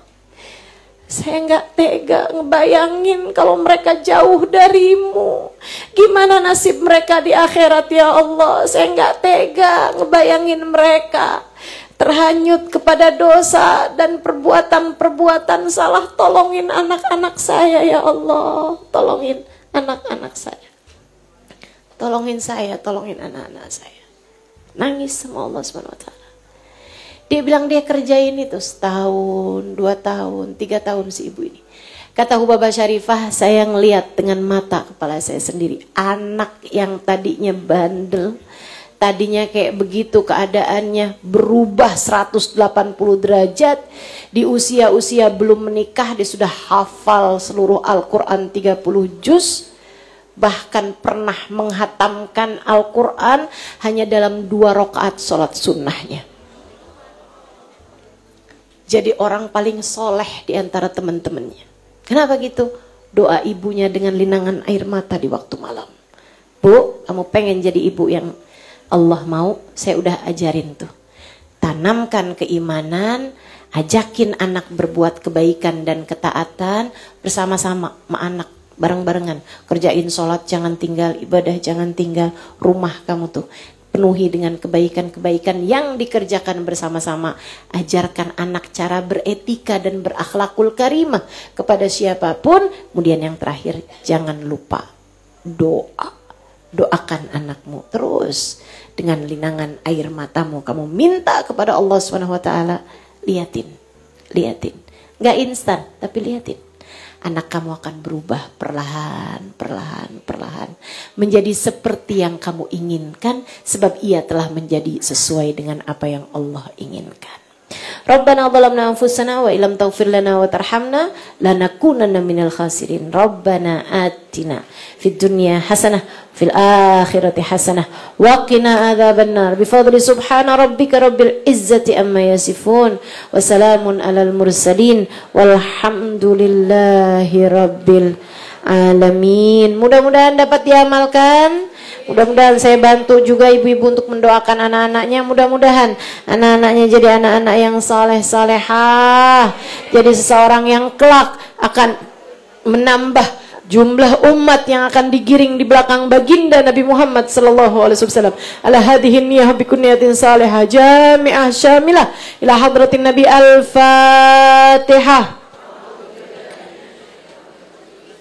Saya nggak tega ngebayangin kalau mereka jauh darimu. Gimana nasib mereka di akhirat ya Allah. Saya nggak tega ngebayangin mereka terhanyut kepada dosa dan perbuatan-perbuatan salah. Tolongin anak-anak saya ya Allah. Tolongin anak-anak saya. Tolongin saya, tolongin anak-anak saya. Nangis sama Allah SWT. Dia bilang dia kerjain itu setahun, 2 tahun, 3 tahun si ibu ini. Kata Hubabah Syarifah, saya ngelihat dengan mata kepala saya sendiri. Anak yang tadinya bandel, tadinya kayak begitu keadaannya, berubah 180 derajat. Di usia-usia belum menikah dia sudah hafal seluruh Al-Quran 30 juz. Bahkan pernah menghatamkan Al-Quran hanya dalam 2 rakaat sholat sunnahnya. Jadi orang paling soleh di antara teman-temannya. Kenapa gitu? Doa ibunya dengan linangan air mata di waktu malam. Bu, kamu pengen jadi ibu yang Allah mau, saya udah ajarin tuh. Tanamkan keimanan, ajakin anak berbuat kebaikan dan ketaatan bersama-sama sama anak, bareng-barengan. Kerjain sholat jangan tinggal, ibadah jangan tinggal, rumah kamu tuh penuhi dengan kebaikan-kebaikan yang dikerjakan bersama-sama. Ajarkan anak cara beretika dan berakhlakul karimah kepada siapapun. Kemudian yang terakhir, jangan lupa doa. Doakan anakmu terus dengan linangan air matamu. Kamu minta kepada Allah SWT. Liatin, liatin. Gak instan, tapi liatin. Anak kamu akan berubah perlahan, perlahan, perlahan. Menjadi seperti yang kamu inginkan. Sebab ia telah menjadi sesuai dengan apa yang Allah inginkan. Rabbana zalamna anfusana wa illam taghfir lana wa tarhamna lanakunanna minal khasirin. Rabbana atina fid dunya hasanah fil akhirati hasanah wa qina adzabannar. Bifadli subhana rabbika rabbil izzati amma yasifun wa salamun alal mursalin walhamdulillahi rabbil alamin. Mudah-mudahan dapat diamalkan. Mudah-mudahan saya bantu juga ibu-ibu untuk mendoakan anak-anaknya. Mudah-mudahan anak-anaknya jadi anak-anak yang saleh-salehah. Jadi seseorang yang kelak akan menambah jumlah umat yang akan digiring di belakang baginda Nabi Muhammad sallallahu alaihi wasallam. Ala hadhihi niyyah bi kunniyatin salihah jami'ah syamilah ila hadratin Nabi. Al-Fatihah.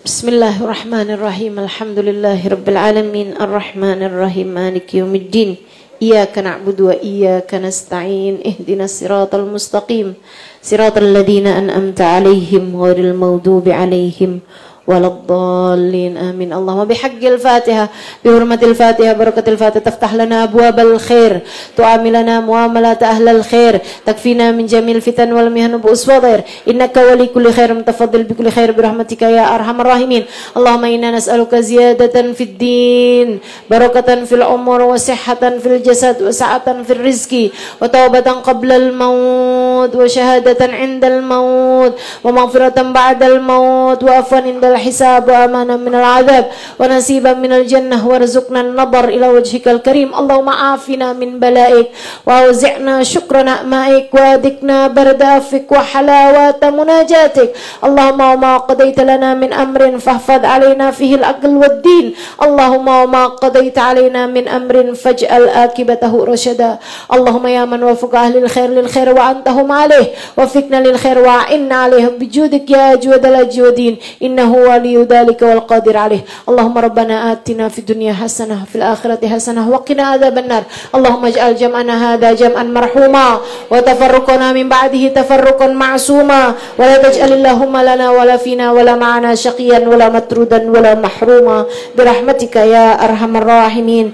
Bismillahirrahmanirrahim. Alhamdulillahirabbil alamin arrahmanirrahim maliki yaumiddin. Iyyaka na'budu wa iyyaka nasta'in. Ihdinas siratal mustaqim. Siratal ladzina an'amta 'alaihim ghairil maghdubi 'alaihim waladdallin. Amin. Allahumma bihaqqil Fatihah, bihurmatil Fatihah, barakatil Fatihah, taftah lana abwabal khair, tu'amilana muamalat ahlal khair, takfina min jamil fitan wal mihan bu uswadir. Innaka wali kulli khair mutafaddil bi kulli khair birahmatika ya arhamar rahimin. Allahumma inna nas'aluka ziyadatan fid din, barakatan fil umur wa sihhatan fil jasad wa sa'atan fil rizqi wa taubatan qabla al maut wa syahadatan 'inda al maut wa maghfiratan ba'da al maut wa afwan 'inda الحساب وأمانا من العذاب ونصيبا من الجنة وارزقنا النظر إلى وجهك الكريم اللهم عافنا من بلائك وأوزعنا شكر نعمائك وأذقنا برد عفوك وحلاوة مناجاتك اللهم وما قضيت لنا من أمر فاحفظ علينا فيه العقل والدين اللهم وما قضيت علينا من أمر فاجعل عاقبته رشدا اللهم يا من وفق أهل الخير للخير وأنتهم عليه وفقنا للخير وأعنا عليهم بجودك يا أجود الأجودين إنه ولي ذلك والقادر عليه اللهم ربنا آتنا في الدنيا حسنة وفي الآخرة حسنة وقنا عذاب النار اللهم اجعل جمعنا هذا جمعا مرحوما وتفرقنا من بعده تفرقا معصوما ولا تجعل اللهم لنا ولا فينا ولا معنا شقيا ولا مطرودا ولا محروما برحمتك يا أرحم الراحمين